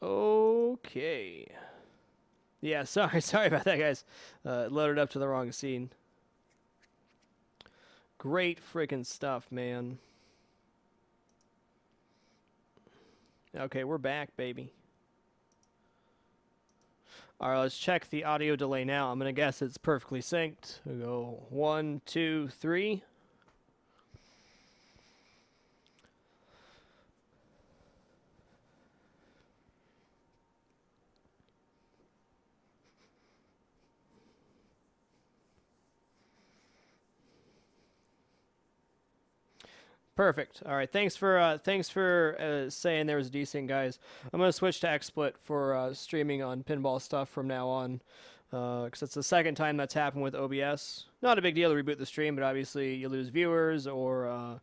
Okay. Yeah, sorry about that, guys. Loaded up to the wrong scene. Great freaking stuff, man. Okay, we're back, baby. All right, let's check the audio delay now. I'm going to guess it's perfectly synced. We go 1, 2, 3. Perfect. All right. Thanks for saying there was decent, guys. I'm gonna switch to XSplit for streaming on pinball stuff from now on, because it's the second time that's happened with OBS. Not a big deal to reboot the stream, but obviously you lose viewers, or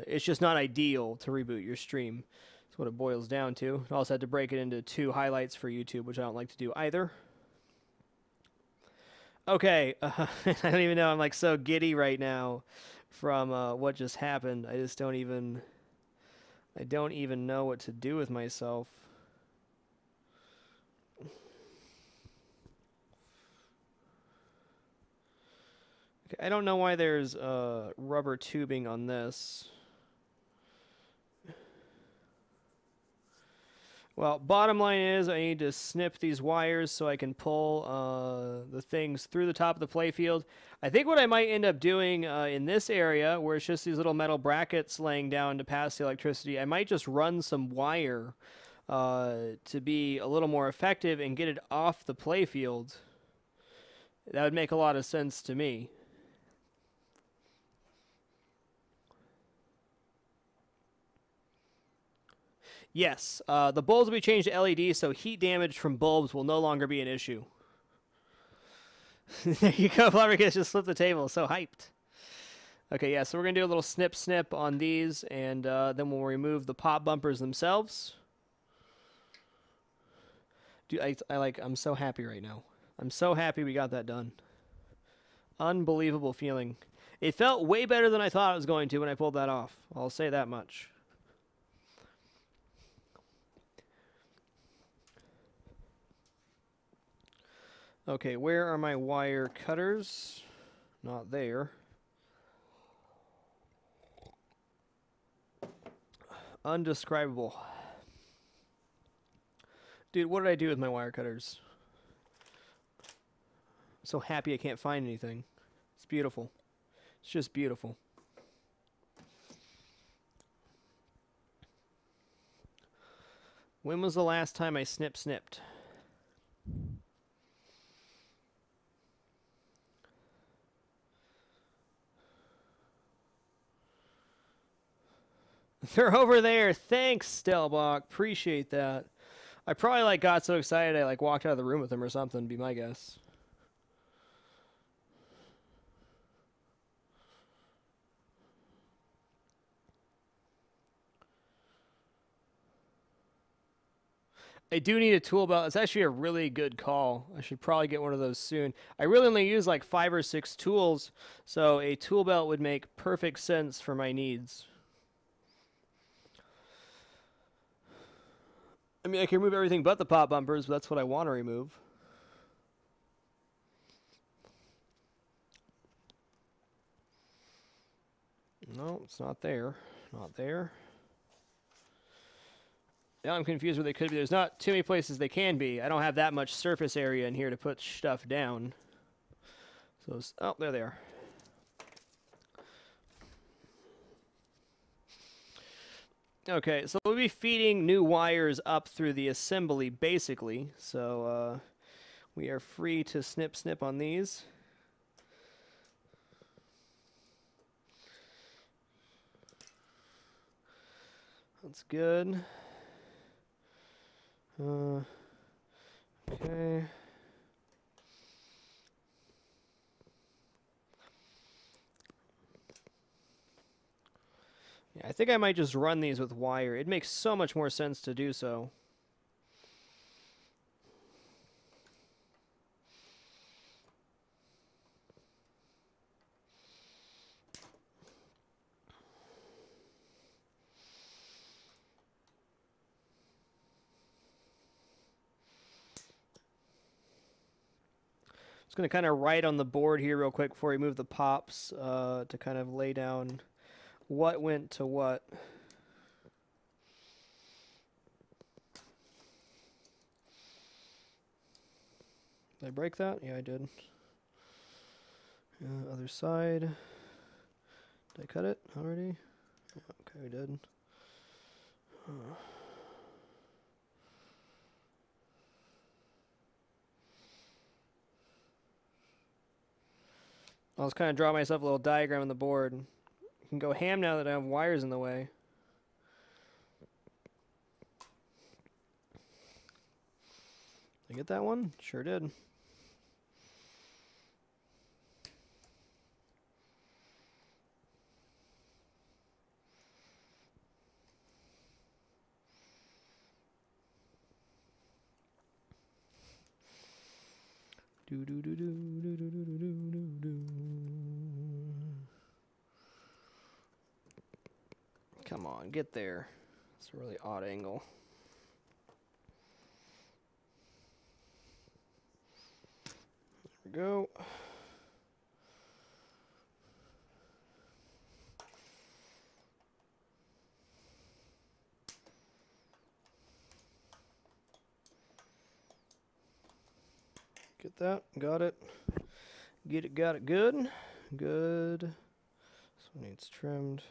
it's just not ideal to reboot your stream. That's what it boils down to. I also had to break it into 2 highlights for YouTube, which I don't like to do either. Okay, I don't even know. I'm like so giddy right now from what just happened. I don't even know what to do with myself. Okay, I don't know why there's rubber tubing on this. Well, bottom line is I need to snip these wires so I can pull the things through the top of the playfield. I think what I might end up doing in this area, where it's just these little metal brackets laying down to pass the electricity, I might just run some wire to be a little more effective and get it off the playfield. That would make a lot of sense to me. Yes, the bulbs will be changed to LED, so heat damage from bulbs will no longer be an issue. There you go, Flabbergas just flipped the table. So hyped. Okay, yeah, so we're going to do a little snip on these, and then we'll remove the pop bumpers themselves. Dude, I'm so happy right now. I'm so happy we got that done. Unbelievable feeling. It felt way better than I thought it was going to when I pulled that off. I'll say that much. Okay, where are my wire cutters? Not there. Undescribable. Dude, what did I do with my wire cutters? I'm so happy I can't find anything. It's beautiful. It's just beautiful. When was the last time I snipped? They're over there. Thanks, Stelbach. Appreciate that. I probably got so excited I walked out of the room with them or something, be my guess. I do need a tool belt. It's actually a really good call. I should probably get one of those soon. I really only use 5 or 6 tools, so a tool belt would make perfect sense for my needs. I mean, I can remove everything but the pop bumpers, but that's what I want to remove. No, it's not there. Not there. Now I'm confused where they could be. There's not too many places they can be. I don't have that much surface area in here to put stuff down. So, oh, there they are. Okay, so we'll be feeding new wires up through the assembly, basically. So we are free to snip on these. That's good. Okay. Yeah, I think I might just run these with wire. It makes so much more sense to do so. Just going to kind of write on the board here real quick before we move the pops to kind of lay down what went to what. Did I break that? Yeah, I did. Other side. Did I cut it already? Okay, we did. I'll just kind of draw myself a little diagram on the board. You can go ham now that I have wires in the way. Did I get that one? Sure did. Do do do do do do do do do do. Come on, get there. It's a really odd angle. There we go. Get that, got it. Get it, got it, good. Good. This one needs trimmed.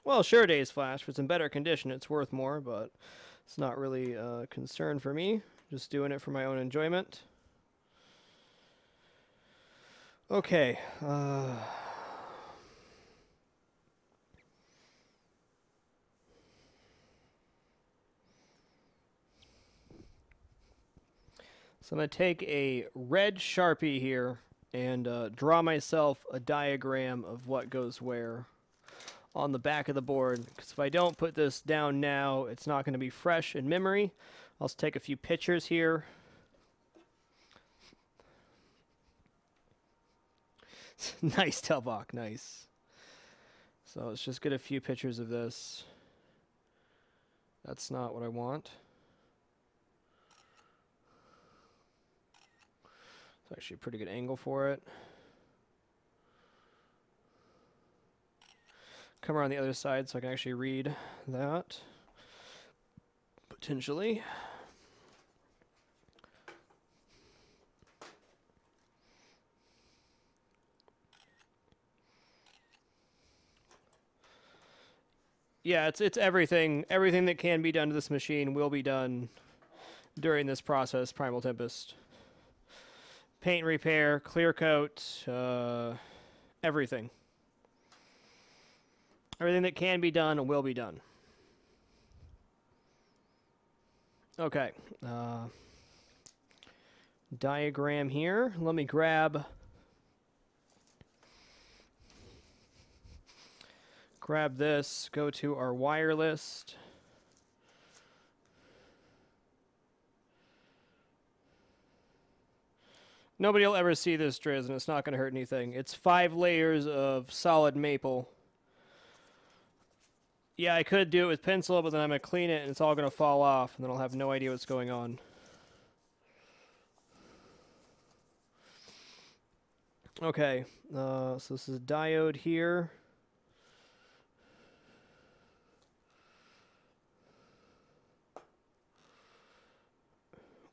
Well, sure, days flash. If it's in better condition, it's worth more, but it's not really a concern for me. Just doing it for my own enjoyment. Okay. So I'm going to take a red Sharpie here and draw myself a diagram of what goes where on the back of the board. Because if I don't put this down now, it's not going to be fresh in memory. I'll just take a few pictures here. Nice, Telbach, nice. So let's just get a few pictures of this. That's not what I want. It's actually a pretty good angle for it. Come around the other side so I can actually read that. Potentially. Yeah, it's everything. Everything that can be done to this machine will be done during this process, Primal Tempest. Paint repair, clear coat, everything. Everything that can be done will be done. Okay. Diagram here. Let me grab this, go to our wire list. Nobody will ever see this, Driz, and it's not going to hurt anything. It's 5 layers of solid maple. Yeah, I could do it with pencil, but then I'm going to clean it, and it's all going to fall off, and then I'll have no idea what's going on. Okay, so this is a diode here.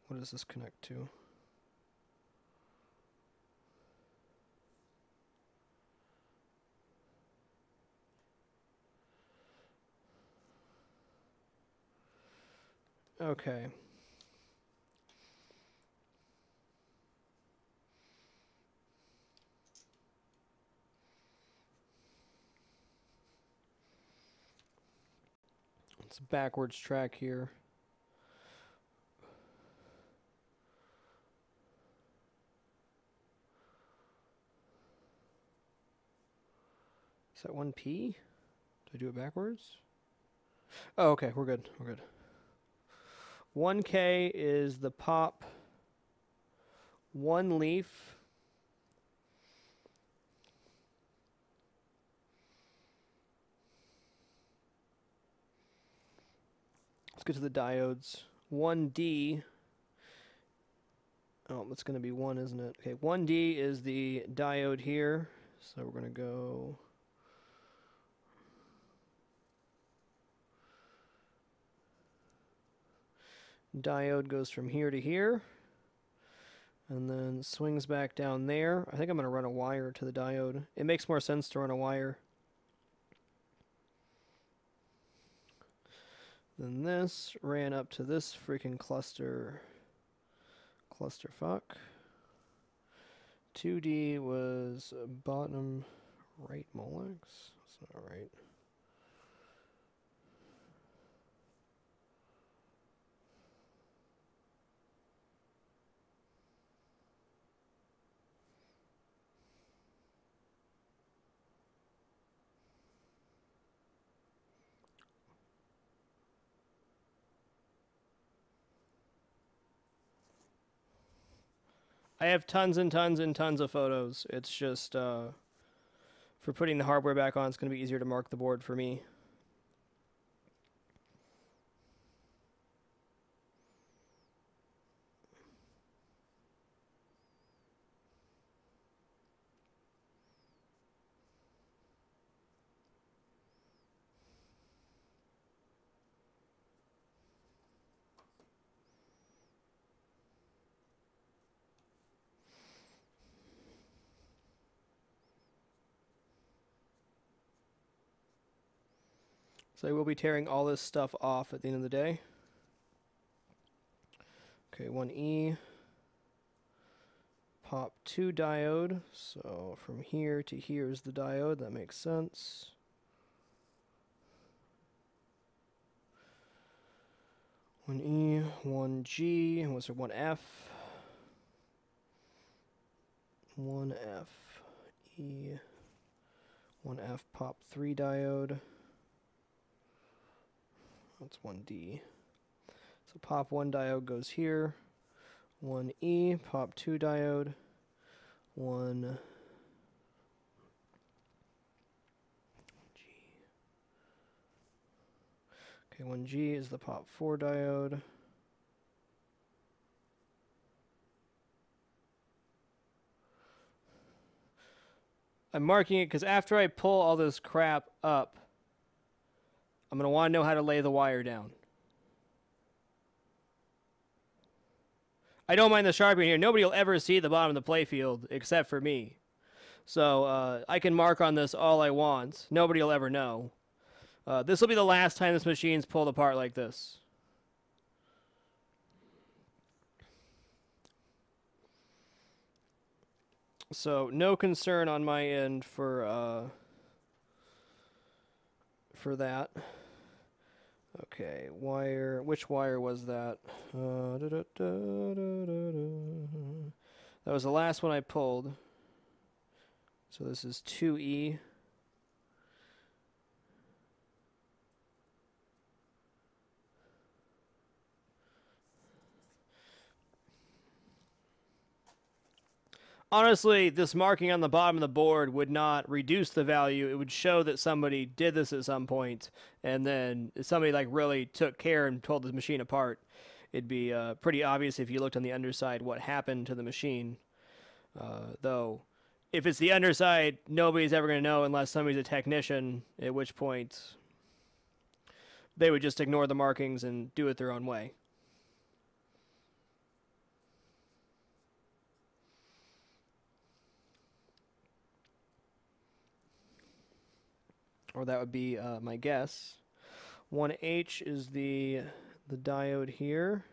What does this connect to? Okay. It's a backwards track here. Is that 1P? Did I do it backwards? Oh, okay, we're good. We're good. 1K is the pop 1 leaf. Let's get to the diodes. 1D. Oh, it's going to be 1, isn't it? Okay, 1D is the diode here. So we're going to go... Diode goes from here to here. And then swings back down there. I think I'm going to run a wire to the diode. It makes more sense to run a wire. Then this ran up to this freaking clusterfuck. 2D was bottom right molex. That's not right. I have tons and tons and tons of photos. It's just, for putting the hardware back on, it's going to be easier to mark the board for me. So I will be tearing all this stuff off at the end of the day. Okay, 1E. Pop 2 diode. So from here to here is the diode. That makes sense. One E, 1G, and what's there? 1F. 1F. E. 1F pop 3 diode. That's 1D. So pop 1 diode goes here. 1E, pop 2 diode. 1G. Okay, 1G is the pop 4 diode. I'm marking it because after I pull all this crap up, I'm going to want to know how to lay the wire down. I don't mind the sharpening here. Nobody will ever see the bottom of the playfield except for me. So I can mark on this all I want. Nobody will ever know. This will be the last time this machine's pulled apart like this. So no concern on my end for that. Okay, wire. Which wire was that? That was the last one I pulled. So this is 2E. Honestly, this marking on the bottom of the board would not reduce the value. It would show that somebody did this at some point, and then somebody like really took care and pulled the machine apart. It'd be pretty obvious if you looked on the underside what happened to the machine. Though, if it's the underside, nobody's ever going to know unless somebody's a technician, at which point they would just ignore the markings and do it their own way. Or that would be my guess. 1H is the diode here.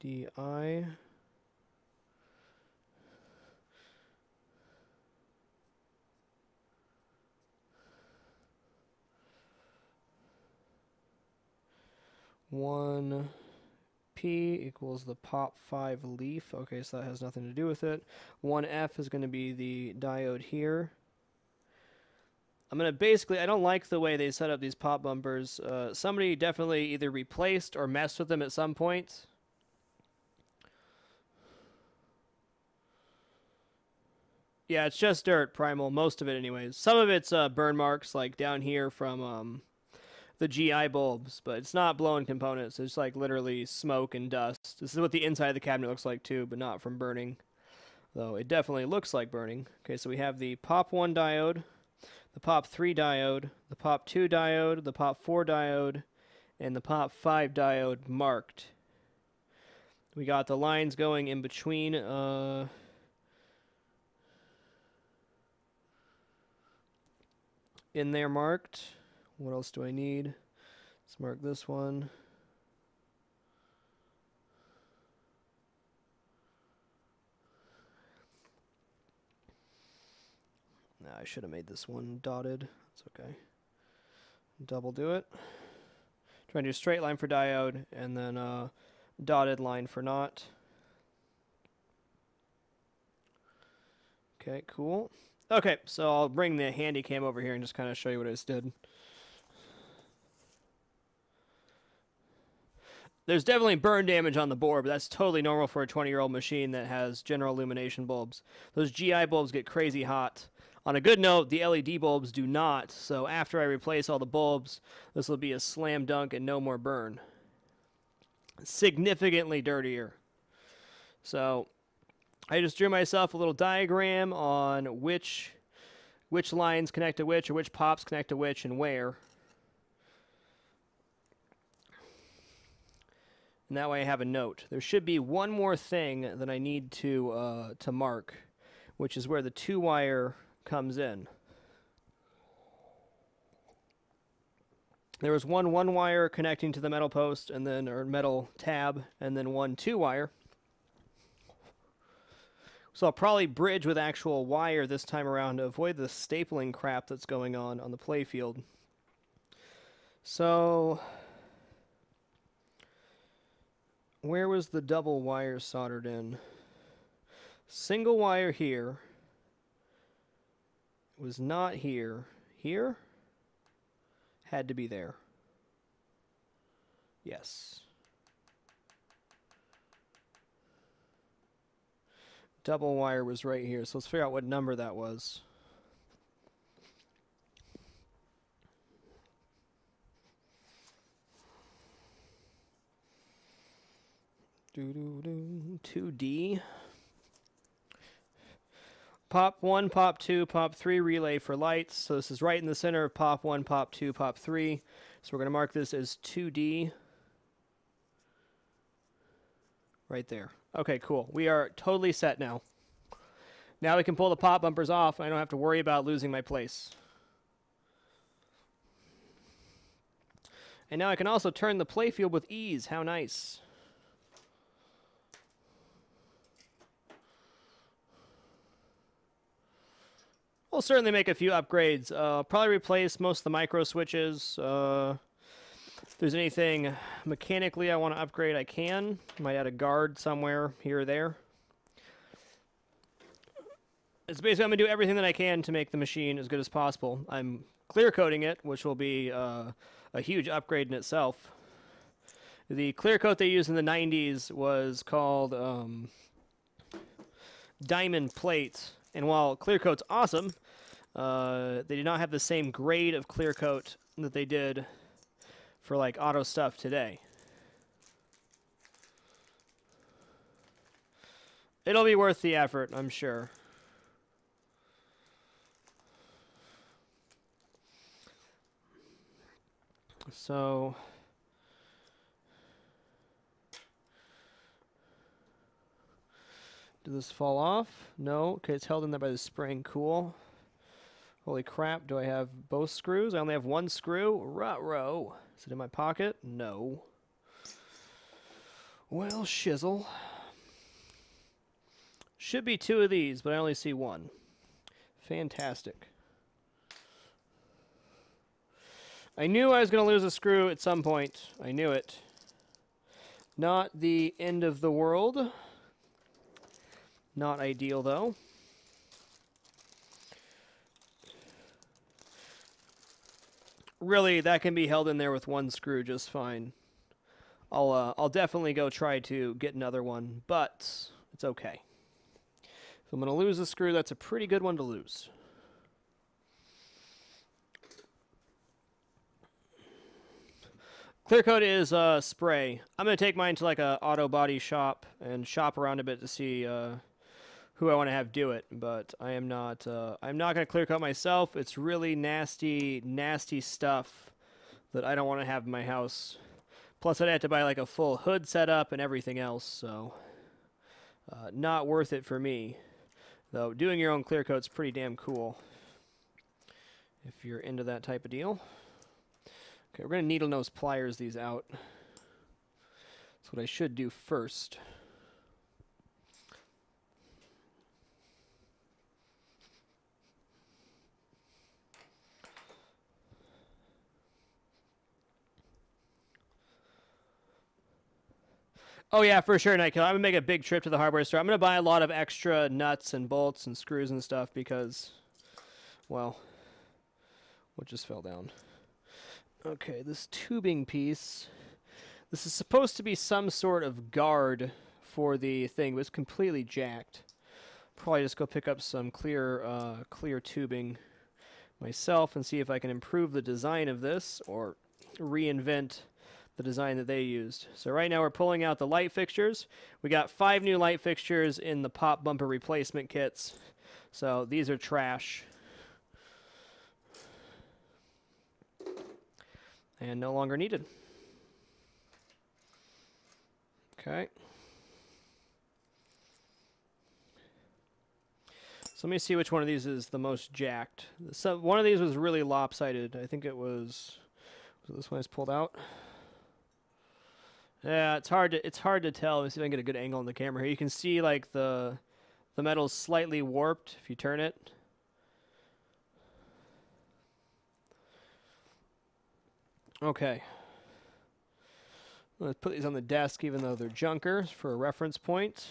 DI. One P equals the pop 5 leaf. Okay, so that has nothing to do with it. 1F is going to be the diode here. I'm going to basically, I don't like the way they set up these pop bumpers. Somebody definitely either replaced or messed with them at some point. Yeah, it's just dirt, Primal, most of it anyways. Some of it's burn marks, like down here from the GI bulbs, but it's not blown components. It's like literally smoke and dust. This is what the inside of the cabinet looks like too, but not from burning. Though it definitely looks like burning. Okay, so we have the Pop 1 diode, the Pop 3 diode, the Pop 2 diode, the Pop 4 diode, and the Pop 5 diode marked. We got the lines going in between in there marked. What else do I need? Let's mark this one. Nah, I should have made this one dotted. It's okay. Double do it. Try and do a straight line for diode, and then dotted line for not. Okay, cool. Okay, so I'll bring the handy cam over here and just kind of show you what I just did. There's definitely burn damage on the board, but that's totally normal for a 20-year-old machine that has general illumination bulbs. Those GI bulbs get crazy hot. On a good note, the LED bulbs do not, so after I replace all the bulbs, this will be a slam dunk and no more burn. Significantly dirtier. So I just drew myself a little diagram on which lines connect to which, or which pops connect to which and where. And that way I have a note. There should be one more thing that I need to mark, which is where the 2-wire comes in. There was one 1-wire connecting to the metal post, and then, or metal tab, and then one 2-wire. So I'll probably bridge with actual wire this time around to avoid the stapling crap that's going on the play field. So where was the double wire soldered in? Single wire here. It was not here. Here? Had to be there. Yes. Double wire was right here, so let's figure out what number that was. Doo-doo-doo. 2D. Pop 1, Pop 2, Pop 3 relay for lights. So this is right in the center of Pop 1, Pop 2, Pop 3. So we're going to mark this as 2D. Right there. Okay, cool. We are totally set now. Now we can pull the pop bumpers off, and I don't have to worry about losing my place. And now I can also turn the playfield with ease. How nice. We'll certainly make a few upgrades. Probably replace most of the micro switches. If there's anything mechanically I want to upgrade, I can. Might add a guard somewhere here or there. It's basically I'm going to do everything that I can to make the machine as good as possible. I'm clear coating it, which will be a huge upgrade in itself. The clear coat they used in the 90s was called Diamond Plate. And while clear coat's awesome, they did not have the same grade of clear coat that they did for like auto stuff today. It'll be worth the effort, I'm sure. So did this fall off? No. Okay, it's held in there by the spring. Cool. Holy crap, do I have both screws? I only have one screw. Ruh-roh. Is it in my pocket? No. Well, shizzle. Should be two of these, but I only see one. Fantastic. I knew I was going to lose a screw at some point. I knew it. Not the end of the world. Not ideal, though. Really, that can be held in there with one screw just fine. I'll definitely go try to get another one, but it's okay. If I'm going to lose a screw, that's a pretty good one to lose. Clear coat is spray. I'm gonna take mine to like a auto body shop and shop around a bit to see who I want to have do it. But I'm not gonna clear coat myself. It's really nasty, nasty stuff that I don't want to have in my house. Plus, I'd have to buy like a full hood setup and everything else, so not worth it for me. Though doing your own clear coat's pretty damn cool if you're into that type of deal. Okay, we're going to needle nose pliers these out. That's what I should do first. Oh yeah, for sure, Nightkill. I'm going to make a big trip to the hardware store. I'm going to buy a lot of extra nuts and bolts and screws and stuff because, well, what just fell down? Okay, this tubing piece. This is supposed to be some sort of guard for the thing, but it's completely jacked. Probably just go pick up some clear tubing myself and see if I can improve the design of this or reinvent the design that they used. So right now we're pulling out the light fixtures. We got 5 new light fixtures in the pop bumper replacement kits. So these are trash. And no longer needed. Okay. So let me see which one of these is the most jacked. So one of these was really lopsided. I think it was this one is pulled out? Yeah, it's hard to tell. Let me see if I can get a good angle on the camera here. You can see like the metal's slightly warped if you turn it. Okay. Let's put these on the desk even though they're junkers for a reference point.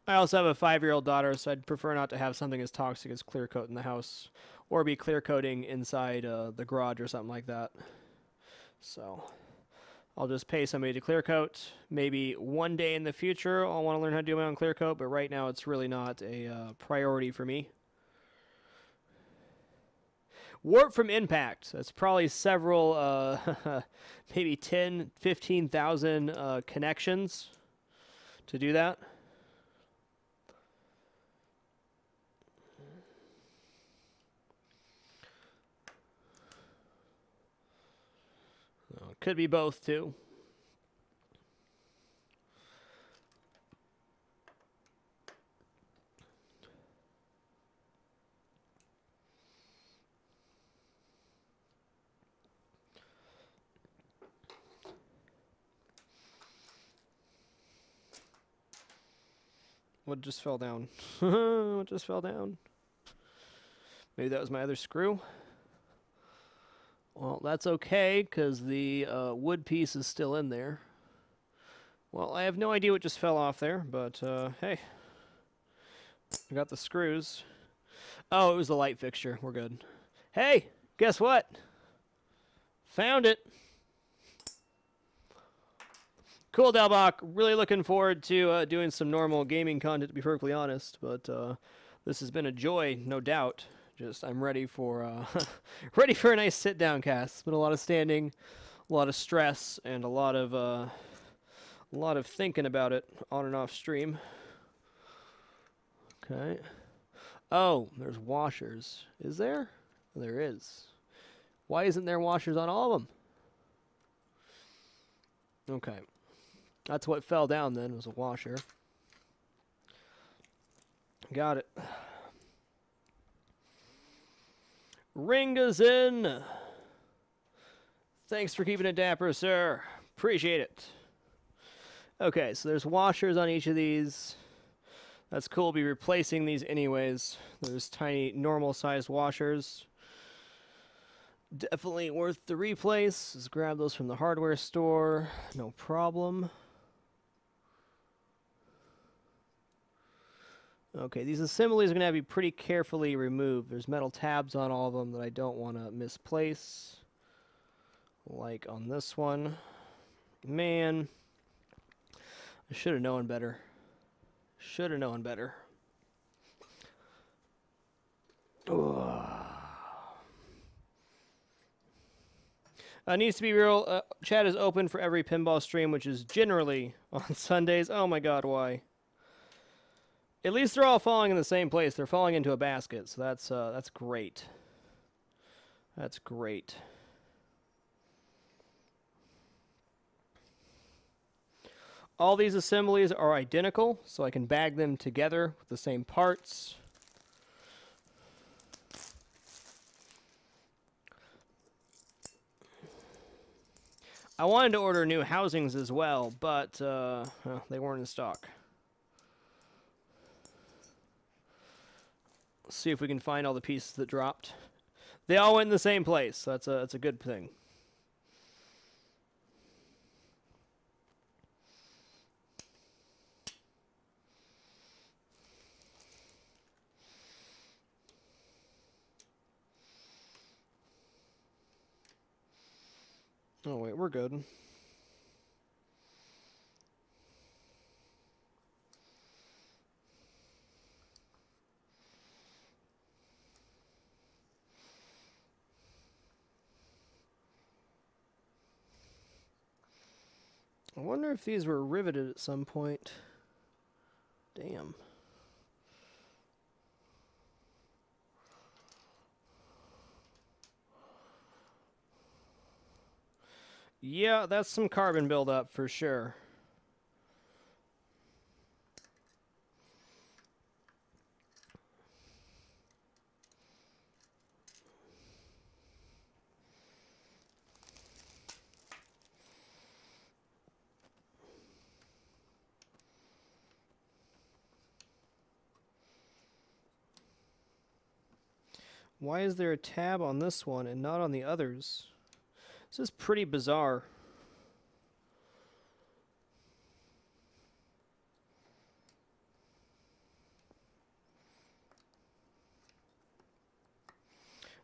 I also have a 5-year-old daughter, so I'd prefer not to have something as toxic as clear coat in the house, or be clear coating inside the garage or something like that. So I'll just pay somebody to clear coat. Maybe one day in the future I'll want to learn how to do my own clear coat, but right now it's really not a priority for me. Warp from impact. That's probably several, maybe 10, 15,000 connections to do that. Could be both, too. What just fell down? What just fell down? Maybe that was my other screw. Well, that's okay, because the wood piece is still in there. Well, I have no idea what just fell off there, but hey. I got the screws. Oh, it was the light fixture. We're good. Hey, guess what? Found it. Cool, Delbach. Really looking forward to doing some normal gaming content, to be perfectly honest. But this has been a joy, no doubt. Just I'm ready for ready for a nice sit-down cast. It's been a lot of standing, a lot of stress, and a lot of thinking about it on and off stream. Okay. Oh, there's washers. Is there? There is. Why isn't there washers on all of them? Okay. That's what fell down then, was a washer. Got it. Ringa's in. Thanks for keeping it dapper, sir. Appreciate it. Okay, so there's washers on each of these. That's cool. We'll be replacing these anyways. There's tiny, normal-sized washers. Definitely worth the replace. Let's grab those from the hardware store. No problem. Okay, these assemblies are going to have to be pretty carefully removed. There's metal tabs on all of them that I don't want to misplace. like on this one. Man, I should have known better. Should have known better. Needs to be real. Chat is open for every pinball stream, which is generally on Sundays. Oh my god, why? At least they're all falling in the same place. They're falling into a basket, so that's great. That's great. All these assemblies are identical, so I can bag them together with the same parts. I wanted to order new housings as well, but well, they weren't in stock. Let's see if we can find all the pieces that dropped. They all went in the same place, so that's a good thing. Oh wait, we're good. I wonder if these were riveted at some point. Damn. Yeah, that's some carbon buildup for sure. Why is there a tab on this one and not on the others? This is pretty bizarre.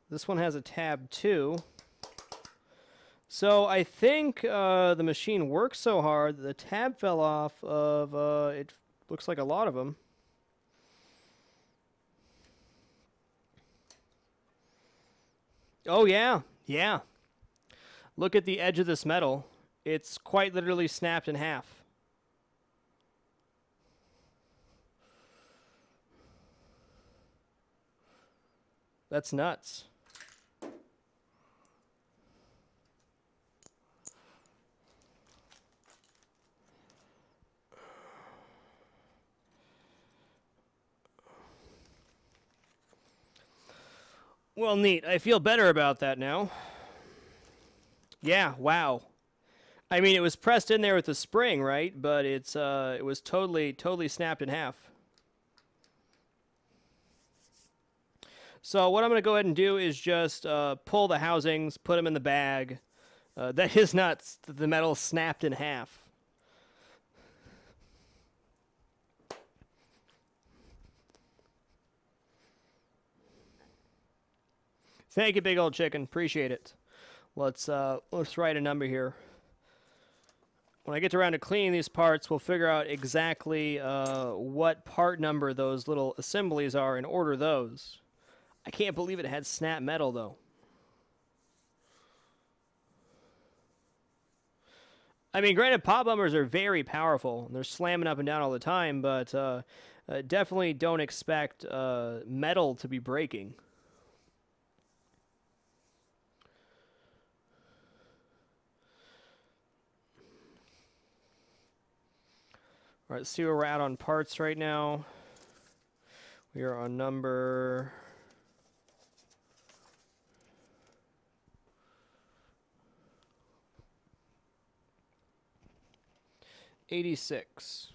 This one has a tab too. So I think the machine worked so hard that the tab fell off of, it looks like a lot of them. Oh yeah, yeah. Look at the edge of this metal. It's quite literally snapped in half. That's nuts. Well, neat. I feel better about that now. Yeah, wow. I mean, it was pressed in there with the spring, right? But it's it was totally snapped in half. So what I'm going to go ahead and do is just pull the housings, put them in the bag. That is nuts. The metal snapped in half. Thank you, big old chicken. Appreciate it. Let's write a number here. When I get around to cleaning these parts, we'll figure out exactly what part number those little assemblies are and order those. I can't believe it had snap metal, though. I mean, granted, pop bumpers are very powerful. They're slamming up and down all the time, but definitely don't expect metal to be breaking. All right, let's see where we're at on parts right now. We are on number 86.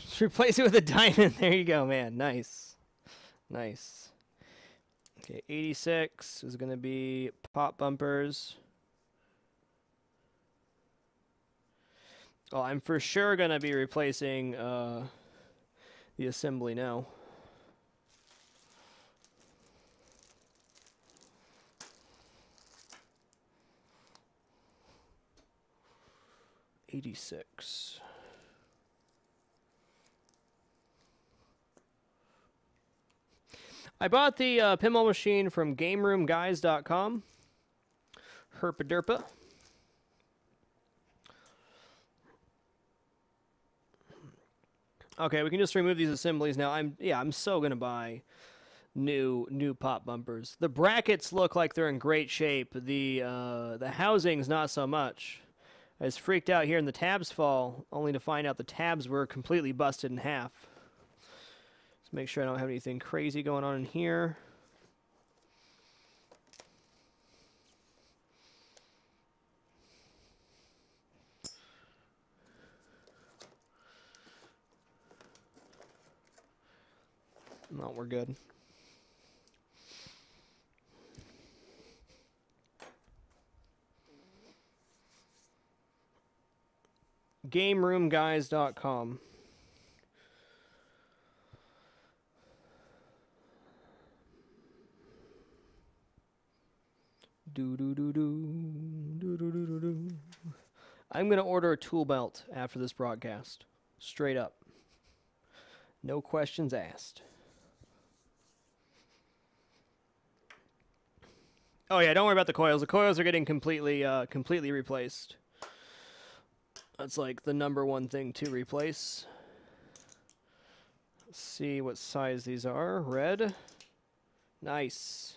Just replace it with a diamond. There you go, man. Nice. Nice. Okay, 86 is going to be pop bumpers. Oh, I'm for sure gonna be replacing the assembly now. $86. I bought the pinball machine from GameRoomGuys.com. Herpa-derpa. Okay, we can just remove these assemblies now. I'm so gonna buy new pop bumpers. The brackets look like they're in great shape. The housing's not so much. I was freaked out here in the tabs fall, only to find out the tabs were completely busted in half. Let's make sure I don't have anything crazy going on in here. No, we're good. GameRoomGuys.com. I'm gonna order a tool belt after this broadcast. Straight up. No questions asked. Oh yeah, don't worry about the coils. The coils are getting completely replaced. That's like the #1 thing to replace. Let's see what size these are. Red. Nice.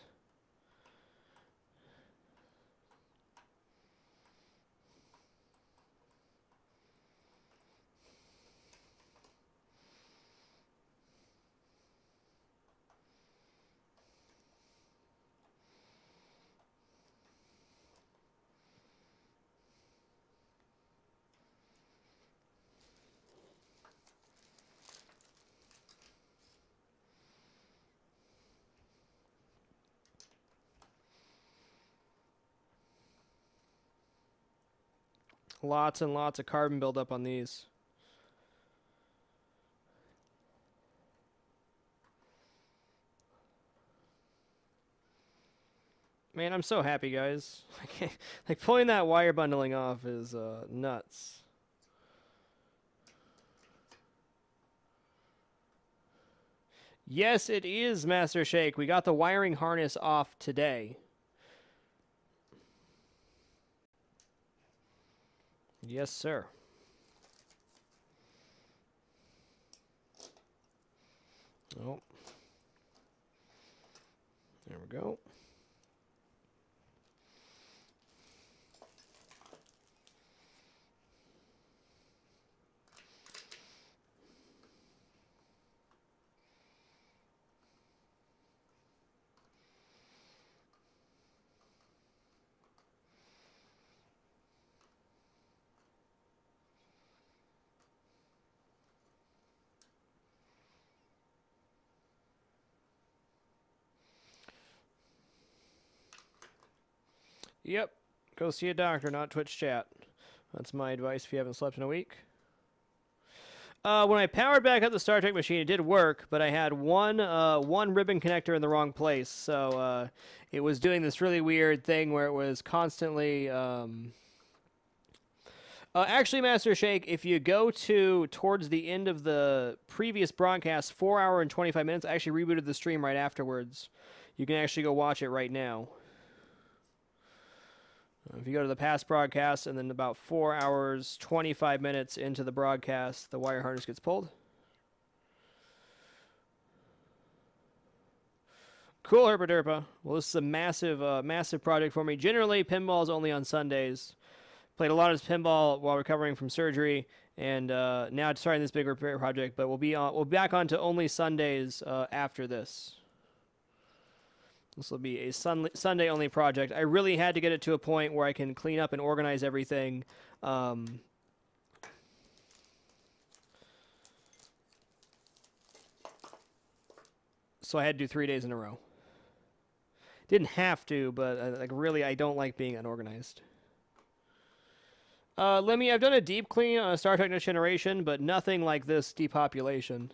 Lots and lots of carbon buildup on these. Man, I'm so happy, guys. Like, pulling that wire bundling off is nuts. Yes, it is, Master Shake. We got the wiring harness off today. Yes, sir. Oh. There we go. Yep. Go see a doctor, not Twitch chat. That's my advice if you haven't slept in a week. When I powered back up the Star Trek machine, it did work, but I had one ribbon connector in the wrong place. So it was doing this really weird thing where it was constantly... actually, Master Shake, if you go towards the end of the previous broadcast, 4 hour and 25 minutes, I actually rebooted the stream right afterwards. You can actually go watch it right now. If you go to the past broadcast and then about 4 hours, 25 minutes into the broadcast, the wire harness gets pulled. Cool, Herpa Derpa. Well, this is a massive project for me. Generally, pinball is only on Sundays. Played a lot of pinball while recovering from surgery, and now starting this big repair project. But we'll be back on to only Sundays after this. This will be a Sunday-only project. I really had to get it to a point where I can clean up and organize everything. So I had to do 3 days in a row. Didn't have to, but like really, I don't like being unorganized. I've done a deep clean on Star Trek Next Generation, but nothing like this depopulation.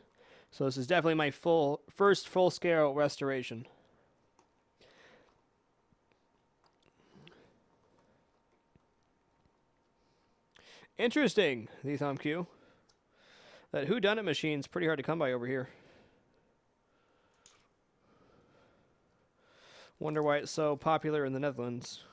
So this is definitely my first full-scale restoration. Interesting, the ThompQ. That whodunit machine's pretty hard to come by over here. Wonder why it's so popular in the Netherlands.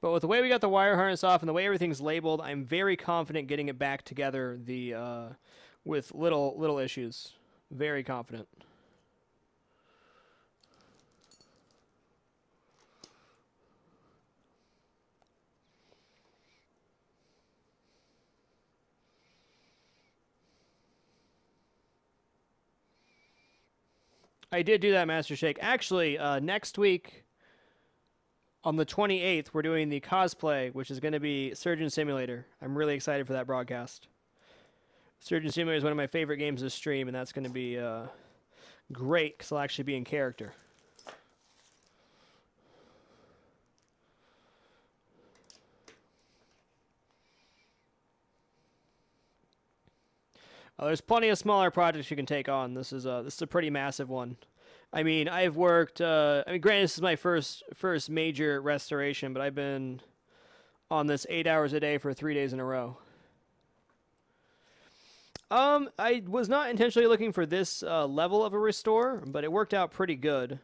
But with the way we got the wire harness off and the way everything's labeled, I'm very confident getting it back together with little issues. Very confident. I did do that, Master Shake. Actually, next week, on the 28th, we're doing the cosplay, which is going to be Surgeon Simulator. I'm really excited for that broadcast. Surgeon Simulator is one of my favorite games to stream, and that's going to be great because I'll actually be in character. There's plenty of smaller projects you can take on. This is a pretty massive one. I mean, I've worked. Granted, this is my first major restoration, but I've been on this 8 hours a day for 3 days in a row. I was not intentionally looking for this level of a restore, but it worked out pretty good.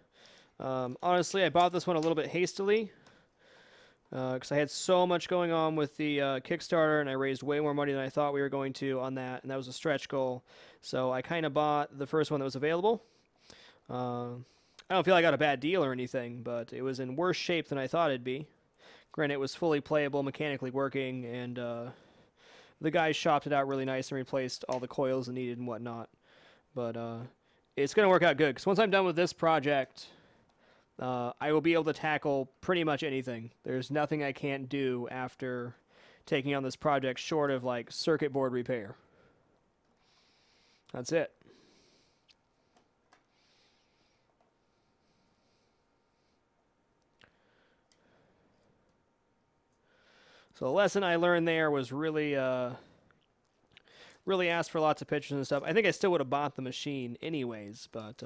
Honestly, I bought this one a little bit hastily because I had so much going on with the Kickstarter, and I raised way more money than I thought we were going to on that, and that was a stretch goal. So I kind of bought the first one that was available. I don't feel I got a bad deal or anything, but it was in worse shape than I thought it'd be. Granted, it was fully playable, mechanically working, and the guys shopped it out really nice and replaced all the coils needed and whatnot. But it's going to work out good, because once I'm done with this project, I will be able to tackle pretty much anything. There's nothing I can't do after taking on this project short of, like, circuit board repair. That's it. So the lesson I learned there was really asked for lots of pictures and stuff. I think I still would have bought the machine anyways, but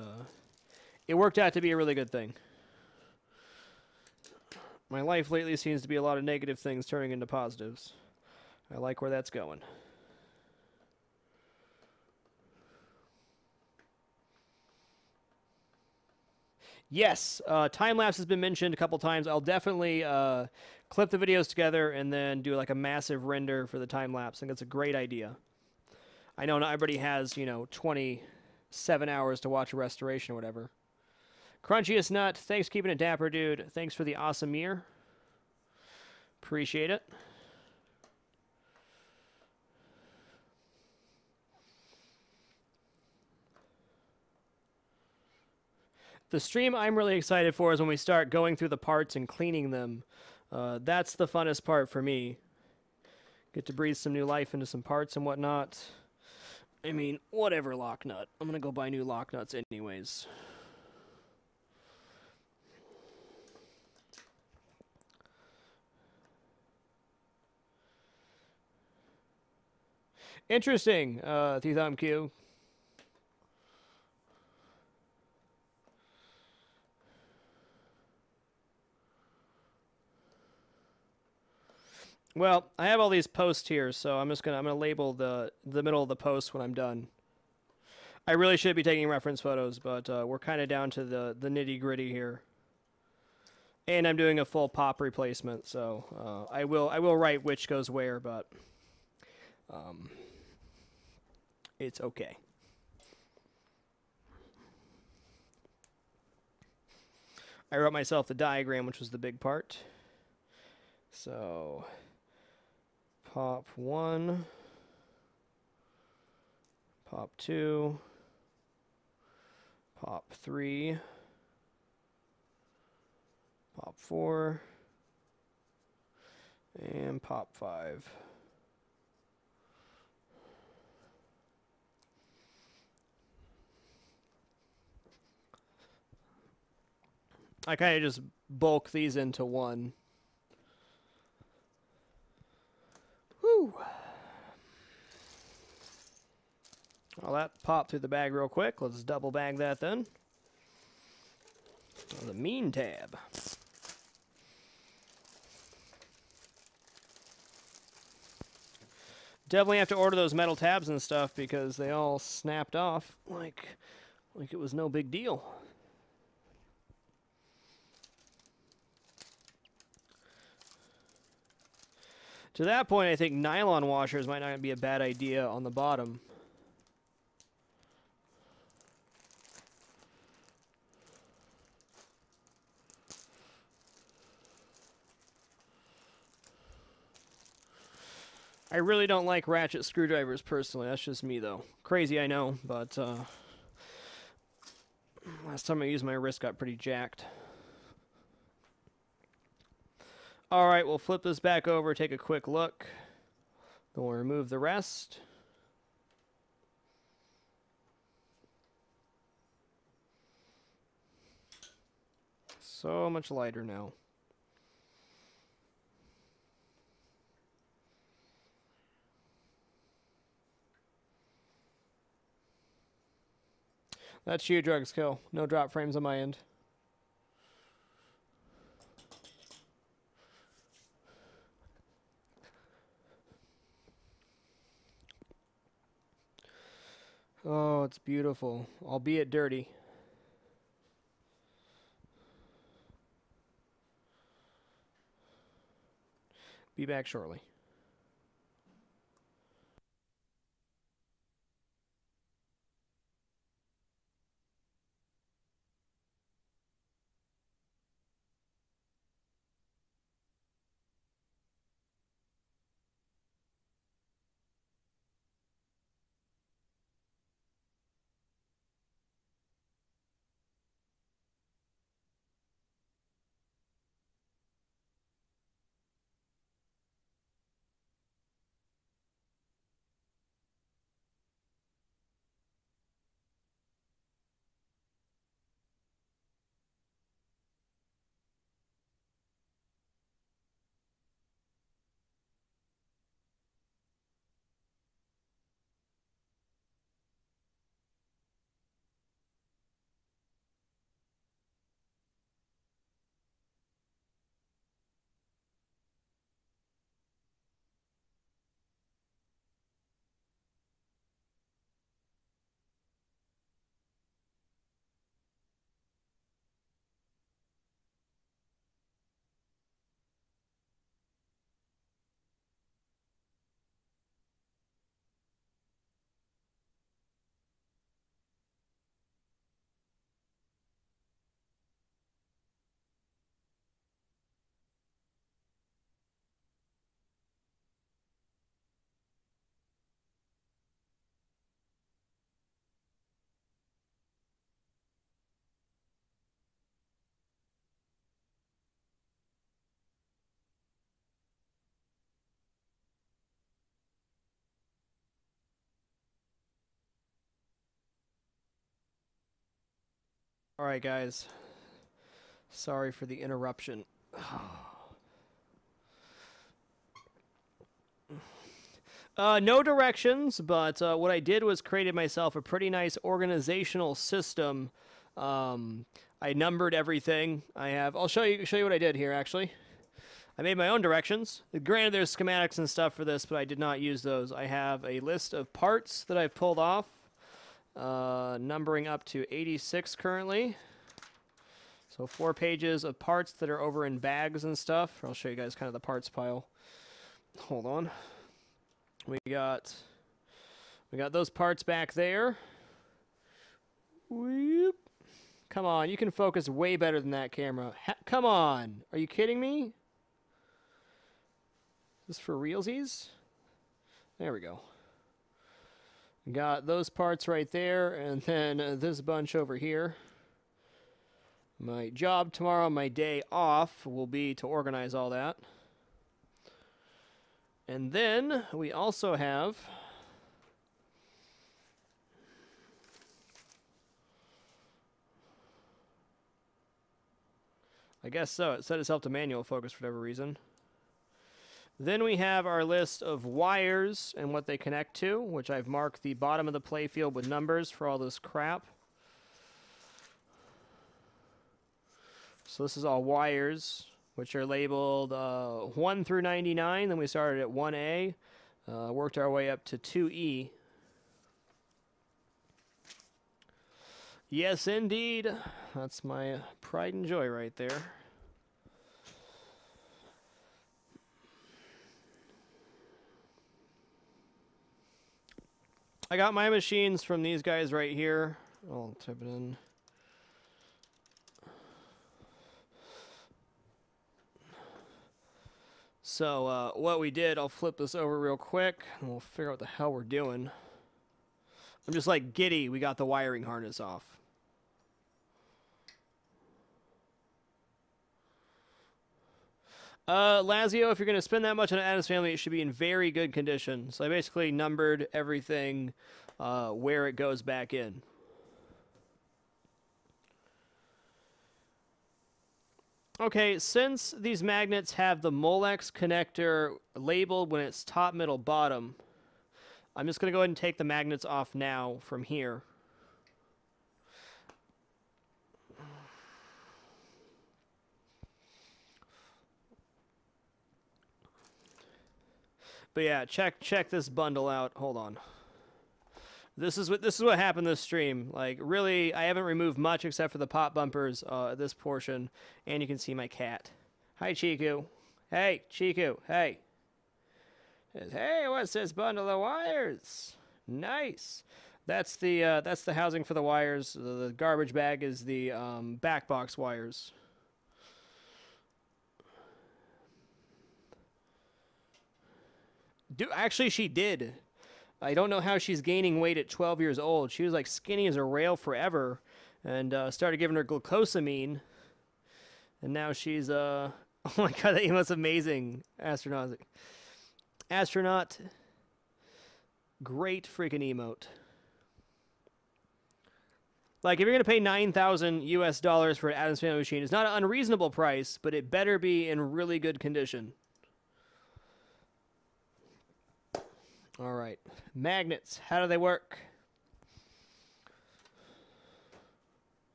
it worked out to be a really good thing. My life lately seems to be a lot of negative things turning into positives. I like where that's going. Yes, time-lapse has been mentioned a couple times. I'll definitely clip the videos together and then do like a massive render for the time-lapse. I think that's a great idea. I know not everybody has, 27 hours to watch a restoration or whatever. Crunchiest Nut, thanks for keeping it dapper, dude. Thanks for the awesome year. Appreciate it. The stream I'm really excited for is when we start going through the parts and cleaning them. That's the funnest part for me. Get to breathe some new life into some parts and whatnot. I mean, whatever, lock nut. I'm going to go buy new lock nuts anyways. Interesting, ThompQ. Well, I have all these posts here, so I'm gonna label the middle of the post when I'm done. I really should be taking reference photos, but we're kind of down to the nitty gritty here. And I'm doing a full pop replacement, so I will write which goes where, but it's okay. I wrote myself the diagram, which was the big part. So pop 1, pop 2, pop 3, Pop 4. And pop 5. I kind of just bulk these into one. Whew. Well, that popped through the bag real quick. Let's double bag that then. The mean tab. Definitely have to order those metal tabs and stuff because they all snapped off like it was no big deal. To that point, I think nylon washers might not be a bad idea on the bottom. I really don't like ratchet screwdrivers personally. That's just me though. Crazy, I know, but last time I used my wrist got pretty jacked. All right, we'll flip this back over, take a quick look. Then we'll remove the rest. So much lighter now. That's you, Drugs Kill. No drop frames on my end. Oh, it's beautiful, albeit dirty. Be back shortly. All right, guys. Sorry for the interruption. No directions, but what I did was created myself a pretty nice organizational system. I numbered everything. I'll show you what I did here, actually. I made my own directions. Granted, there's schematics and stuff for this, but I did not use those. I have a list of parts that I've pulled off, numbering up to 86 currently. So 4 pages of parts that are over in bags and stuff. I'll show you guys kind of the parts pile. Hold on. We got those parts back there. Whoop. Come on, you can focus way better than that camera. Come on, are you kidding me? Is this for realsies? There we go. Got those parts right there, and then this bunch over here. My job tomorrow, my day off, will be to organize all that. And then we also have I guess so. It set itself to manual focus for whatever reason. Then we have our list of wires and what they connect to, which I've marked the bottom of the playfield with numbers for all this crap. So this is all wires, which are labeled 1 through 99. Then we started at 1A, worked our way up to 2E. Yes, indeed. That's my pride and joy right there. I got my machines from these guys right here. I'll type it in. So what we did, I'll flip this over real quick, and we'll figure out what the hell we're doing. I'm just like giddy, we got the wiring harness off. Lazio, if you're going to spend that much on an Addams Family, it should be in very good condition. So I basically numbered everything where it goes back in. Okay, since these magnets have the Molex connector labeled when it's top, middle, bottom, I'm just going to go ahead and take the magnets off now from here. But yeah, check this bundle out. Hold on. This is what happened this stream. Like, really, I haven't removed much except for the pop bumpers at this portion, and you can see my cat. Hi, Chiku. Hey, Chiku. Hey. Hey, what's this bundle of wires? Nice. That's the housing for the wires. The garbage bag is the back box wires. Actually, she did. I don't know how she's gaining weight at 12 years old. She was like skinny as a rail forever, and started giving her glucosamine, and now she's oh my god, that emote's amazing. Astronaut, great freaking emote. Like, if you're gonna pay $9,000 US for an Addams Family machine, it's not an unreasonable price, but it better be in really good condition. All right, magnets, how do they work?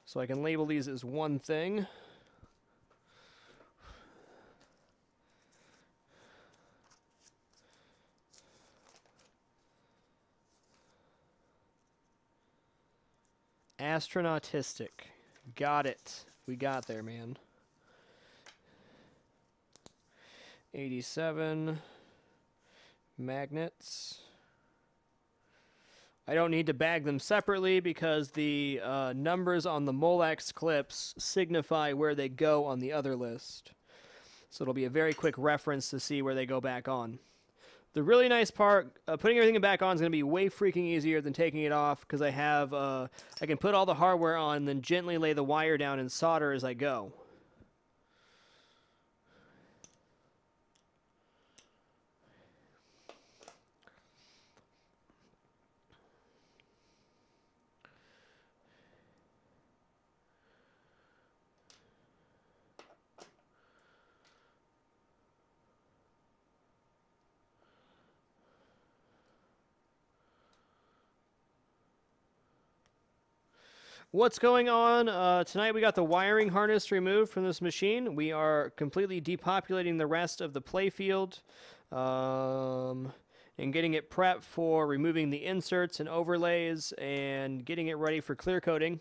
So I can label these as one thing. Astronautistic. Got it. We got there, man. 87 magnets. I don't need to bag them separately because the numbers on the Molex clips signify where they go on the other list. So it'll be a very quick reference to see where they go back on. The really nice part, putting everything back on is going to be way freaking easier than taking it off, because I have, I can put all the hardware on and then gently lay the wire down and solder as I go. What's going on? Tonight we got the wiring harness removed from this machine. We are completely depopulating the rest of the playfield and getting it prepped for removing the inserts and overlays and getting it ready for clear coating.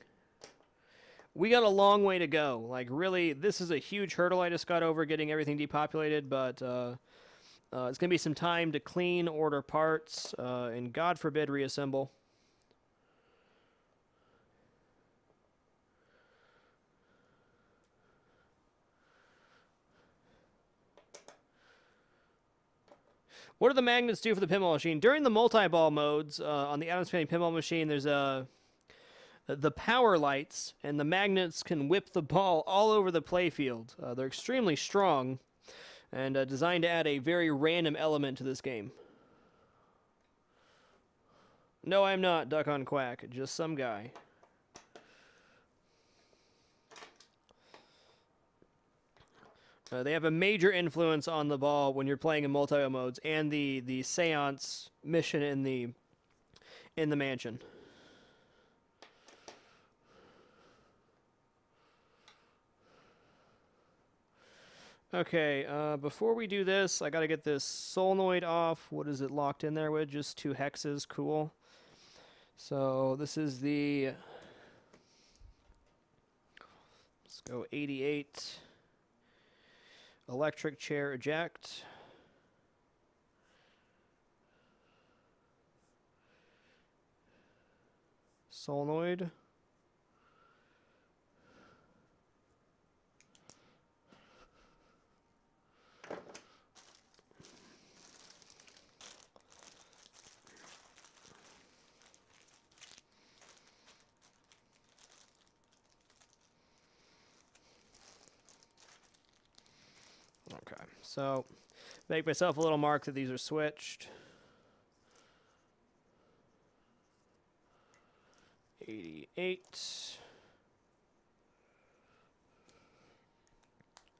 We got a long way to go. Like, really, this is a huge hurdle I just got over, getting everything depopulated, but it's going to be some time to clean, order parts, and God forbid reassemble. What do the magnets do for the pinball machine? During the multi-ball modes on the Addams Family pinball machine, there's a the power lights, and the magnets can whip the ball all over the playfield. They're extremely strong and designed to add a very random element to this game. No, I'm not Duck on Quack, just some guy. They have a major influence on the ball when you're playing in multi modes, and the seance mission in the mansion. Okay, before we do this, I gotta get this solenoid off. What is it locked in there with? Just 2 hexes. Cool. So this is the, let's go 88 electric chair eject. Solenoid. Okay, so make myself a little mark that these are switched. 88.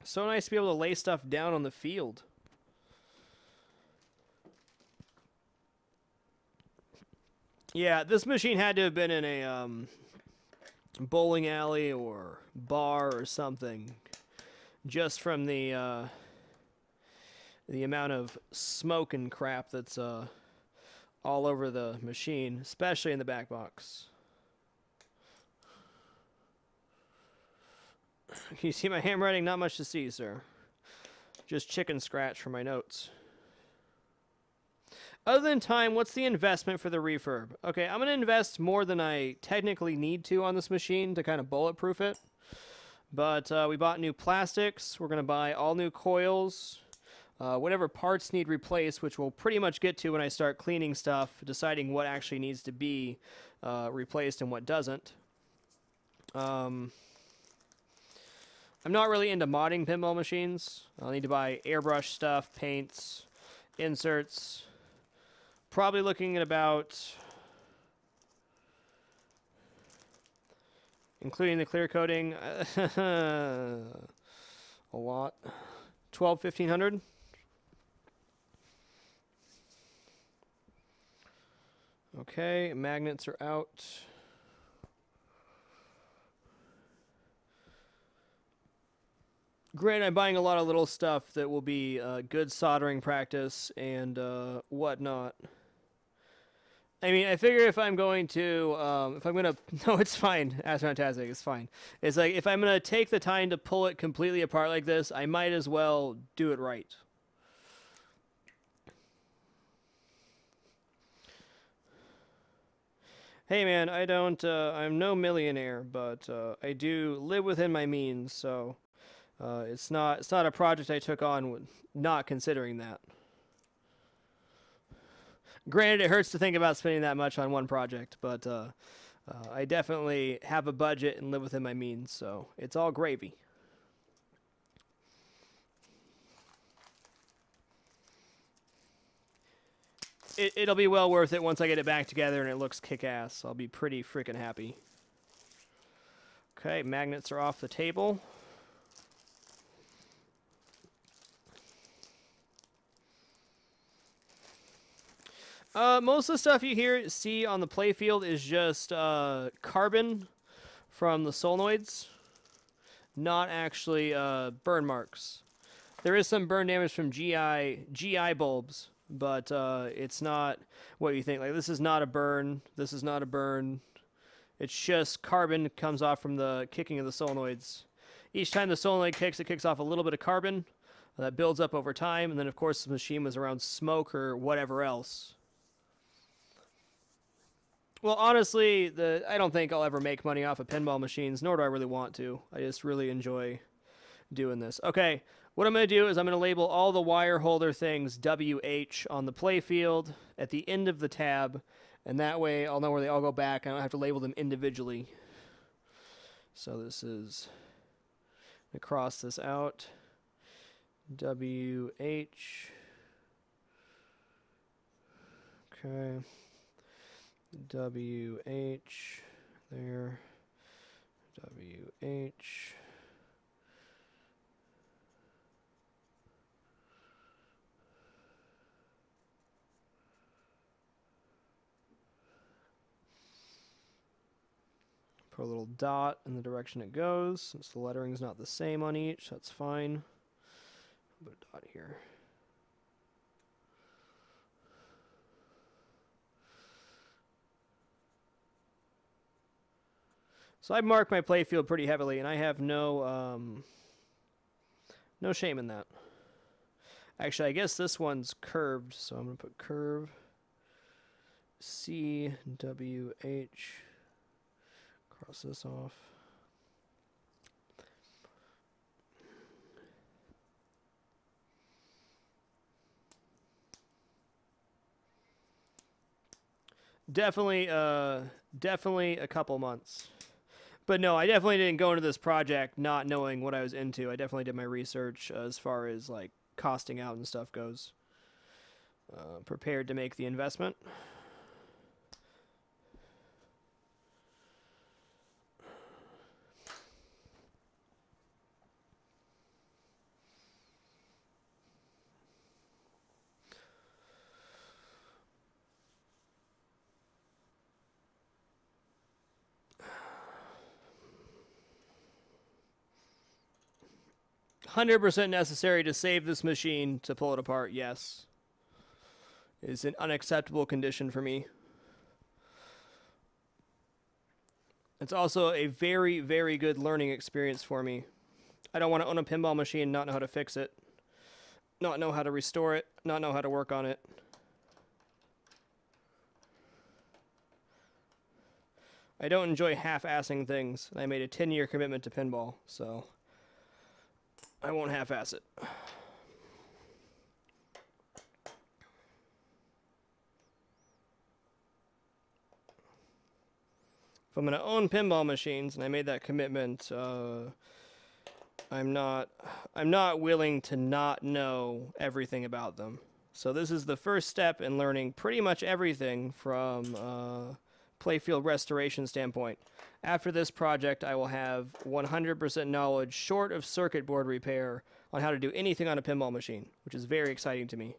So nice to be able to lay stuff down on the field. Yeah, this machine had to have been in a bowling alley or bar or something, just from the amount of smoke and crap that's all over the machine, especially in the back box. Can you see my handwriting? Not much to see, sir. Just chicken scratch for my notes. Other than time, what's the investment for the refurb? Okay, I'm going to invest more than I technically need to on this machine to kind of bulletproof it. But we bought new plastics. We're going to buy all new coils. Whatever parts need replaced, which we'll pretty much get to when I start cleaning stuff, deciding what actually needs to be replaced and what doesn't. I'm not really into modding pinball machines. I'll need to buy airbrush stuff, paints, inserts. Probably looking at about, including the clear coating, a lot. 1,500. Okay, magnets are out. Granted, I'm buying a lot of little stuff that will be good soldering practice and whatnot. I mean, I figure if I'm going to, no, it's fine. That's fantastic. It's fine. It's like, if I'm going to take the time to pull it completely apart like this, I might as well do it right. Hey man, I'm no millionaire, but I do live within my means, so it's not a project I took on not considering that. Granted, it hurts to think about spending that much on one project, but I definitely have a budget and live within my means, so it's all gravy. It'll be well worth it once I get it back together and it looks kick-ass. I'll be pretty freaking happy. Okay, magnets are off the table. Most of the stuff you see on the playfield is just carbon from the solenoids, not actually burn marks. There is some burn damage from GI bulbs, but it's not what you think. Like, this is not a burn. This is not a burn. It's just carbon comes off from the kicking of the solenoids. Each time the solenoid kicks, it kicks off a little bit of carbon. That builds up over time, and then, of course, the machine was around smoke or whatever else. Well, honestly, I don't think I'll ever make money off of pinball machines, nor do I really want to. I just really enjoy doing this. Okay, what I'm going to do is I'm going to label all the wire holder things WH on the playfield at the end of the tab, And that way I'll know where they all go back. I don't have to label them individually. So this is, I'm going to cross this out. WH. Okay. WH. There. WH. Put a little dot in the direction it goes, since the lettering's not the same on each, that's fine. Put a dot here. So I mark my playfield pretty heavily, and I have no shame in that. Actually, I guess this one's curved, so I'm going to put curve CWH. Cross this off. Definitely a couple months. But no, I definitely didn't go into this project not knowing what I was into. I definitely did my research as far as like costing out and stuff goes. Prepared to make the investment. "100% necessary to save this machine to pull it apart, yes. Is an unacceptable condition for me. It's also a very, very good learning experience for me. I don't want to own a pinball machine and not know how to fix it, not know how to restore it, not know how to work on it. I don't enjoy half-assing things. I made a 10-year commitment to pinball, so I won't half-ass it. If I'm going to own pinball machines, and I made that commitment, I'm not willing to not know everything about them. So this is the first step in learning pretty much everything from playfield restoration standpoint. After this project, I will have 100% knowledge, short of circuit board repair, on how to do anything on a pinball machine, which is very exciting to me.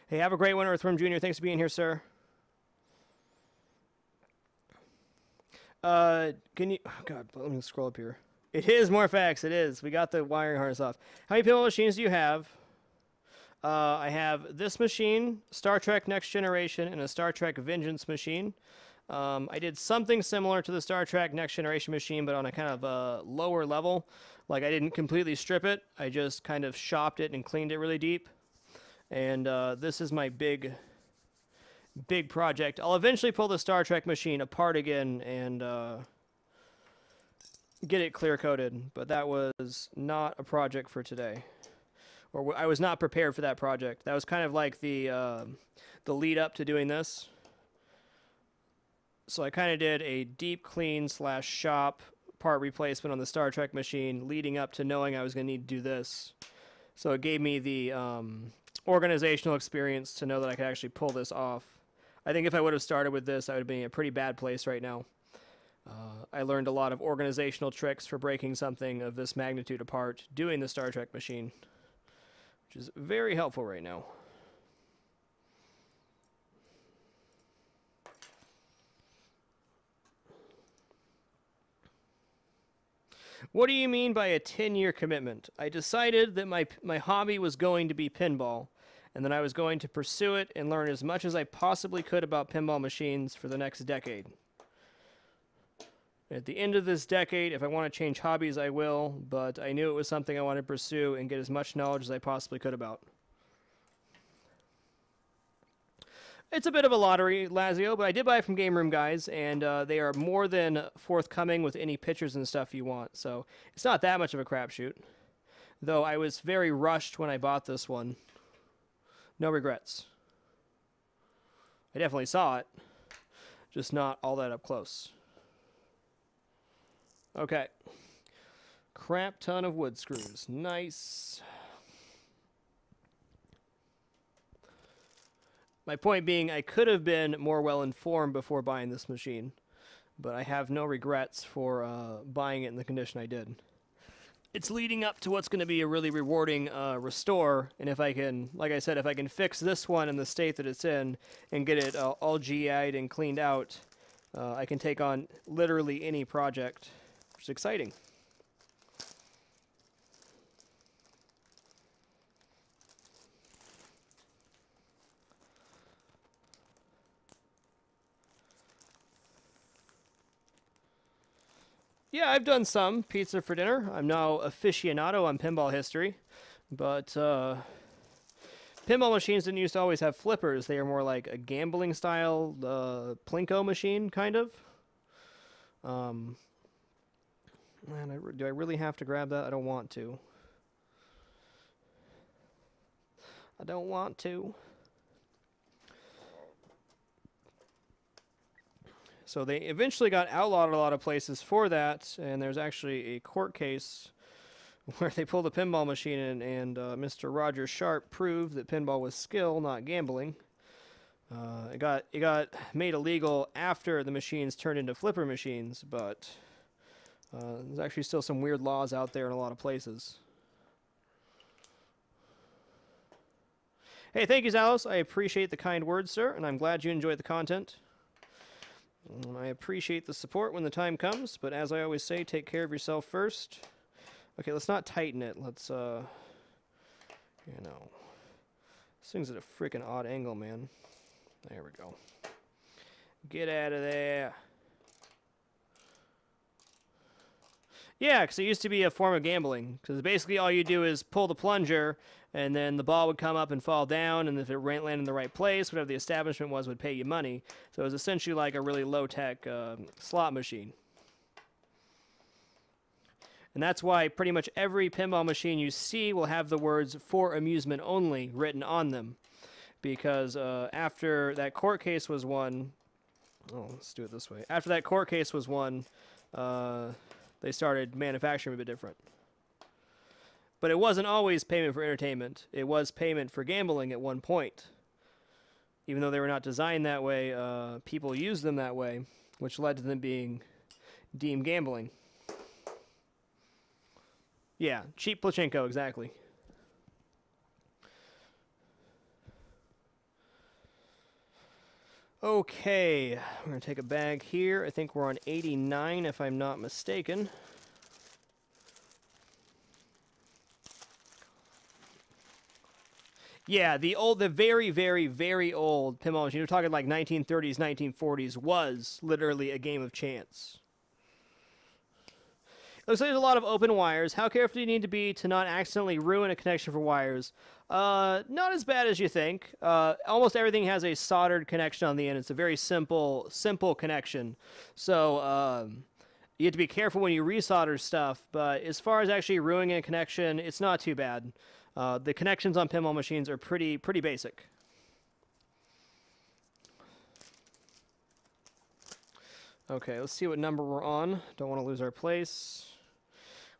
Hey, have a great one, Earthworm Jr. Thanks for being here, sir. Can you... Oh, God, let me scroll up here. It is Morphax. It is. We got the wiring harness off. How many pinball machines do you have? I have this machine, Star Trek Next Generation, and a Star Trek Vengeance machine. I did something similar to the Star Trek Next Generation machine, but on a kind of a lower level. Like, I didn't completely strip it. I just kind of shopped it and cleaned it really deep. And this is my big project. I'll eventually pull the Star Trek machine apart again and get it clear-coated, but that was not a project for today. Or I was not prepared for that project. That was kind of like the lead up to doing this. So I kind of did a deep clean / shop part replacement on the Star Trek machine leading up to knowing I was going to need to do this. So it gave me the organizational experience to know that I could actually pull this off. I think if I would have started with this, I would have been in a pretty bad place right now. I learned a lot of organizational tricks for breaking something of this magnitude apart doing the Star Trek machine, which is very helpful right now. What do you mean by a 10-year commitment? I decided that my hobby was going to be pinball, and then I was going to pursue it and learn as much as I possibly could about pinball machines for the next decade. At the end of this decade, if I want to change hobbies, I will, but I knew it was something I wanted to pursue and get as much knowledge as I possibly could about. It's a bit of a lottery, Lazio, but I did buy it from Game Room Guys, and they are more than forthcoming with any pictures and stuff you want, so it's not that much of a crapshoot. Though I was very rushed when I bought this one. No regrets. I definitely saw it, just not all that up close. Okay. Crap ton of wood screws. Nice. My point being, I could have been more well informed before buying this machine, but I have no regrets for buying it in the condition I did. It's leading up to what's going to be a really rewarding restore, and if I can, like I said, if I can fix this one in the state that it's in and get it all GI'd and cleaned out, I can take on literally any project, which is exciting. Yeah, I've done some pizza for dinner. I'm now aficionado on pinball history, but pinball machines didn't used to always have flippers. They are more like a gambling style plinko machine, kind of. Man, do I really have to grab that? I don't want to. I don't want to. So they eventually got outlawed at a lot of places for that, and there's actually a court case where they pulled a pinball machine in, and Mr. Roger Sharp proved that pinball was skill, not gambling. It got made illegal after the machines turned into flipper machines, but there's actually still some weird laws out there in a lot of places. Hey, thank you, Zalos. I appreciate the kind words, sir, and I'm glad you enjoyed the content. I appreciate the support when the time comes, but as I always say, take care of yourself first. Okay, let's not tighten it. Let's, this thing's at a freaking odd angle, man. There we go. Get out of there. Yeah, because it used to be a form of gambling. Because basically all you do is pull the plunger, and then the ball would come up and fall down, and if it landed in the right place, whatever the establishment was would pay you money. So it was essentially like a really low-tech slot machine. And that's why pretty much every pinball machine you see will have the words "for amusement only" written on them. Because after that court case was won... Oh, let's do it this way. After that court case was won... they started manufacturing a bit different. But it wasn't always payment for entertainment. It was payment for gambling at one point. Even though they were not designed that way, people used them that way, which led to them being deemed gambling. Yeah, cheap pachinko, exactly. Okay, we're going to take a bag here. I think we're on 89 if I'm not mistaken. Yeah, the very, very, very old pinball machine, we're talking like 1930s, 1940s, was literally a game of chance. Looks like there's a lot of open wires. How careful do you need to be to not accidentally ruin a connection for wires? Not as bad as you think. Almost everything has a soldered connection on the end. It's a very simple connection. So you have to be careful when you resolder stuff. But as far as actually ruining a connection, it's not too bad. The connections on pinball machines are pretty basic. Okay, let's see what number we're on. Don't want to lose our place.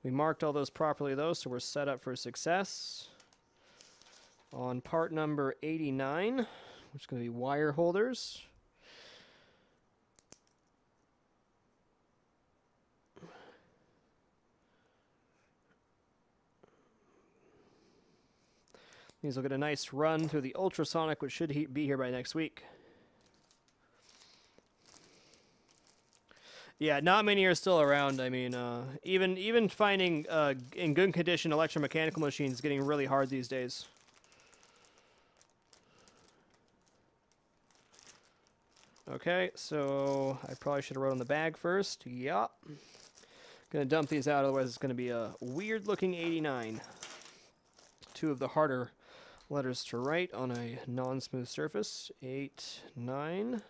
We marked all those properly, though, so we're set up for success. On part number 89, which is going to be wire holders. These will get a nice run through the ultrasonic, which should be here by next week. Yeah, not many are still around. I mean, even finding in good condition electromechanical machines is getting really hard these days. Okay, so I probably should have wrote on the bag first. Yup. Gonna dump these out, otherwise it's gonna be a weird-looking 89. Two of the harder letters to write on a non-smooth surface. 8, 9.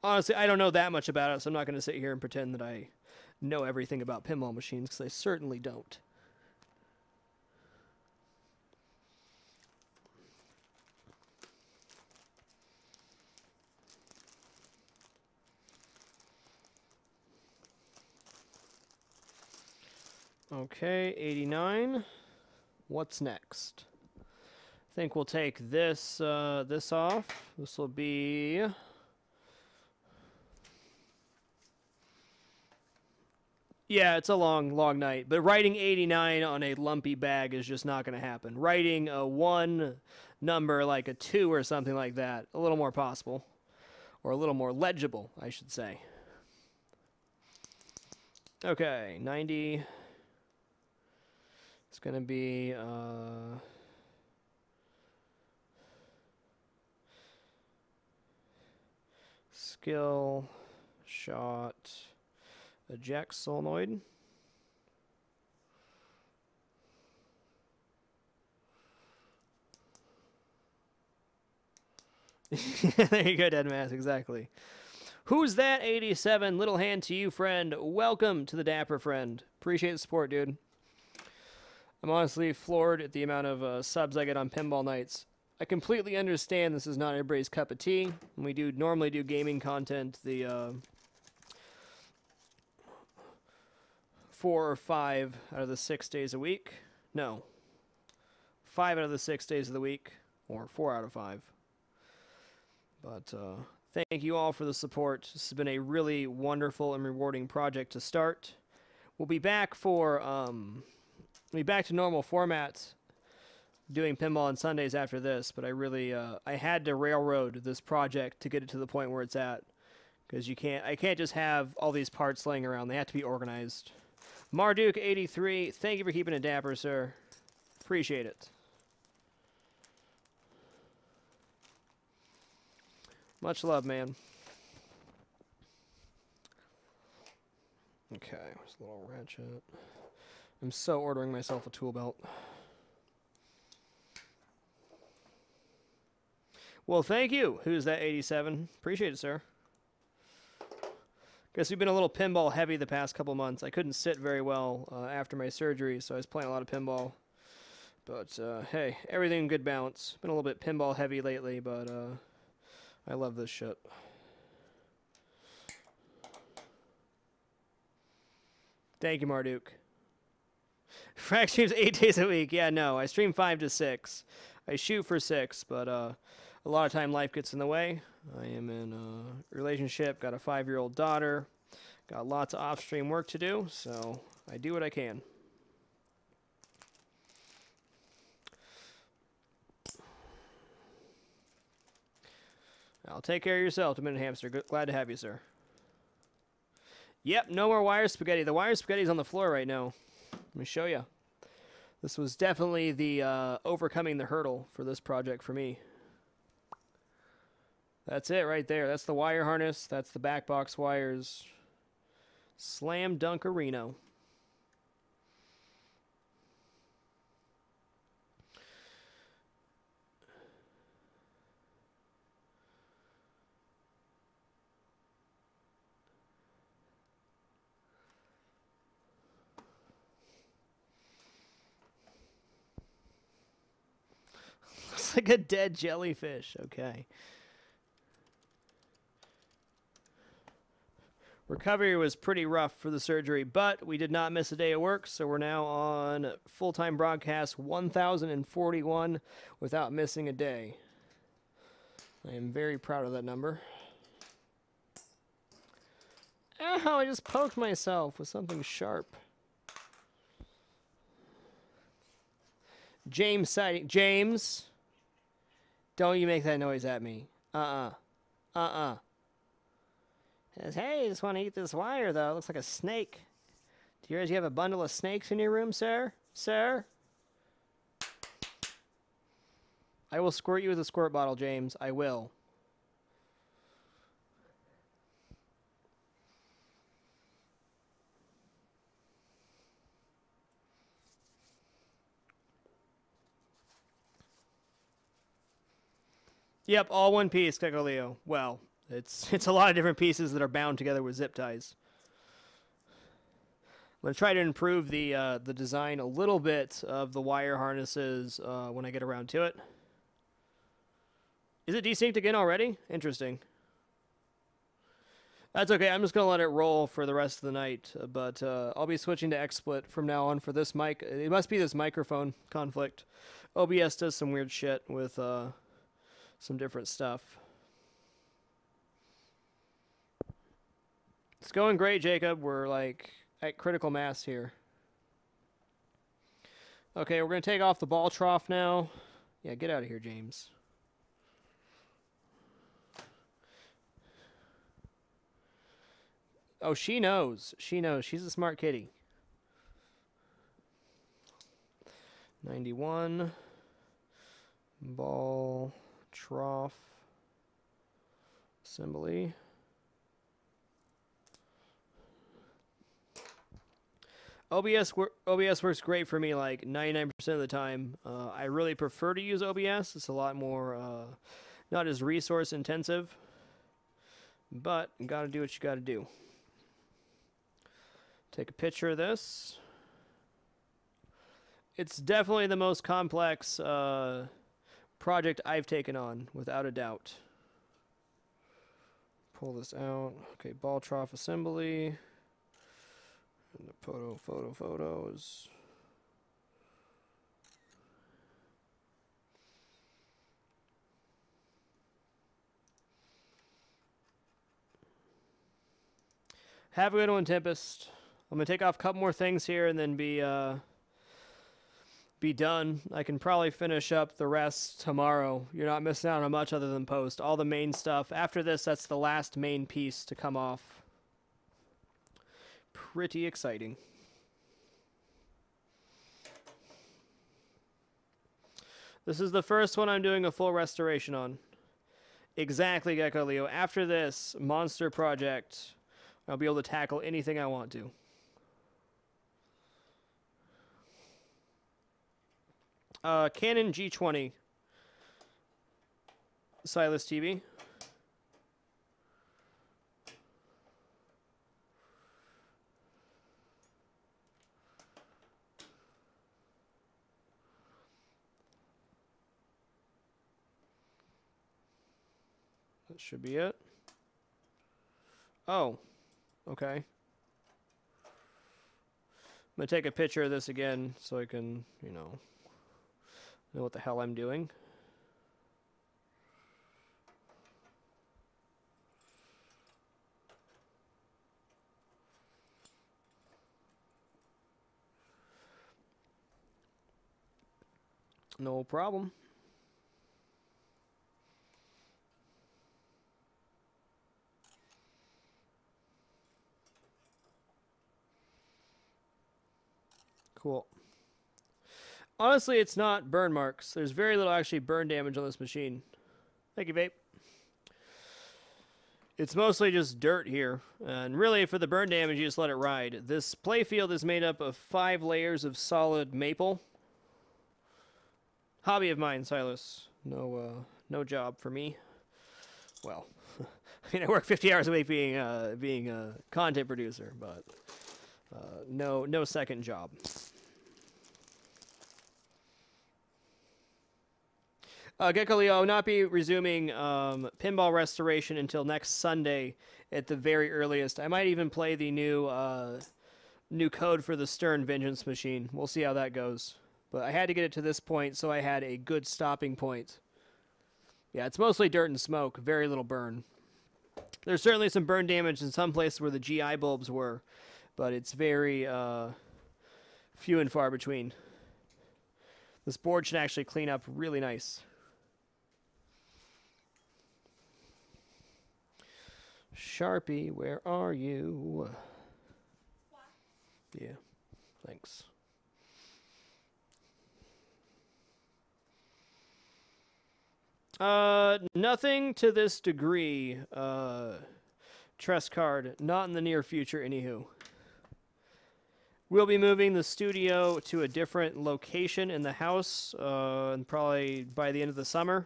honestly, I don't know that much about it, so I'm not going to sit here and pretend that I know everything about pinball machines, because I certainly don't. Okay, 89. What's next? I think we'll take this this off. This will be... Yeah, it's a long, long night. But writing 89 on a lumpy bag is just not going to happen. Writing a 1 number like a 2 or something like that, a little more possible. Or a little more legible, I should say. Okay, 90. It's going to be... skill, shot, eject solenoid. There you go, Deadmass, exactly. Who's that 87? Little hand to you, friend. Welcome to the Dapper Friend. Appreciate the support, dude. I'm honestly floored at the amount of subs I get on pinball nights. I completely understand this is not everybody's cup of tea. We do normally do gaming content the 4 or 5 out of the 6 days a week. No. 5 out of the 6 days of the week. Or 4 out of 5. But thank you all for the support. This has been a really wonderful and rewarding project to start. We'll be back for we'll be back to normal formats, doing pinball on Sundays after this, but I really I had to railroad this project to get it to the point where it's at, because I can't just have all these parts laying around. They have to be organized. Marduk 83, thank you for keeping it dapper, sir. Appreciate it. Much love, man. Okay, there's a little ratchet. I'm so ordering myself a tool belt. Well, thank you. Who's that 87? Appreciate it, sir. Guess we've been a little pinball heavy the past couple months. I couldn't sit very well after my surgery, so I was playing a lot of pinball. But, hey, everything in good balance. Been a little bit pinball heavy lately, but I love this shit. Thank you, Marduk. Frag streams 8 days a week. Yeah, no, I stream 5 to 6. I shoot for 6, but a lot of time life gets in the way. I am in a relationship, got a 5-year-old daughter, got lots of off-stream work to do, so I do what I can. I'll take care of yourself, Dominion Hamster. Glad to have you, sir. Yep, no more wire spaghetti. The wire spaghetti's on the floor right now. Let me show you. This was definitely the overcoming the hurdle for this project for me. That's it right there. That's the wire harness. That's the back box wires. Slam Dunkerino. Looks like a dead jellyfish. Okay. Recovery was pretty rough for the surgery, but we did not miss a day of work, so we're now on full-time broadcast 1,041 without missing a day. I am very proud of that number. Ow, I just poked myself with something sharp. James sighting. James, don't you make that noise at me. Says, hey, I just want to eat this wire, though. It looks like a snake. Do you have a bundle of snakes in your room, sir? Sir? I will squirt you with a squirt bottle, James. I will. Yep, all one piece, Kekoleo. Well, It's a lot of different pieces that are bound together with zip ties. I'm going to try to improve the design a little bit of the wire harnesses when I get around to it. Is it desynced again already? Interesting. That's okay. I'm just going to let it roll for the rest of the night. But I'll be switching to XSplit from now on for this mic. It must be this microphone conflict. OBS does some weird shit with some different stuff. It's going great, Jacob. We're like at critical mass here. Okay, we're going to take off the ball trough now. Yeah, get out of here, James. Oh, she knows. She knows. She's a smart kitty. 91. Ball trough assembly. OBS works great for me like 99% of the time. I really prefer to use OBS. It's a lot more, not as resource intensive. But you gotta do what you gotta do. Take a picture of this. It's definitely the most complex project I've taken on, without a doubt. Pull this out. Okay, ball trough assembly. And the photos. Have a good one, Tempest. I'm going to take off a couple more things here and then be done. I can probably finish up the rest tomorrow. You're not missing out on much other than post. All the main stuff. After this, that's the last main piece to come off. Pretty exciting. This is the first one I'm doing a full restoration on. Exactly, Gecko Leo. After this monster project, I'll be able to tackle anything I want to. Canon G20. Silas TV. That should be it. Oh, okay. I'm going to take a picture of this again so I can, know what the hell I'm doing. No problem. Cool. Honestly, it's not burn marks. There's very little actually burn damage on this machine. Thank you, Vape. It's mostly just dirt here. And really, for the burn damage, you just let it ride. This playfield is made up of 5 layers of solid maple. Hobby of mine, Silas. No job for me. Well, I mean, I work 50 hours a week being a content producer, but no second job. Gecko Leo, I will not be resuming pinball restoration until next Sunday at the very earliest. I might even play the new code for the Stern Vengeance machine. We'll see how that goes. But I had to get it to this point, so I had a good stopping point. Yeah, it's mostly dirt and smoke, very little burn. There's certainly some burn damage in some places where the GI bulbs were, but it's very few and far between. This board should actually clean up really nice. Sharpie, where are you? Yeah, thanks. Nothing to this degree, Tress card. Not in the near future, anywho. We'll be moving the studio to a different location in the house, and probably by the end of the summer.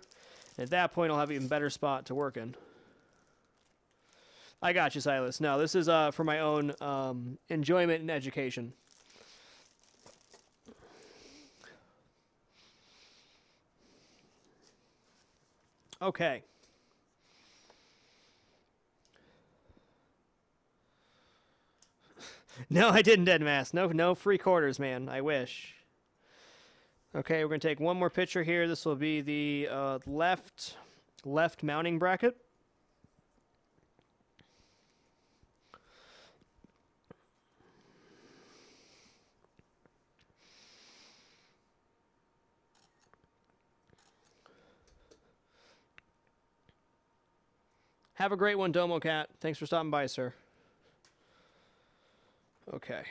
At that point, I'll have an even better spot to work in. I got you, Silas. No, this is for my own enjoyment and education. Okay. No, I didn't dead mass. No free quarters, man. I wish. Okay, we're going to take one more picture here. This will be the left mounting bracket. Have a great one, Domo Cat. Thanks for stopping by, sir. Okay.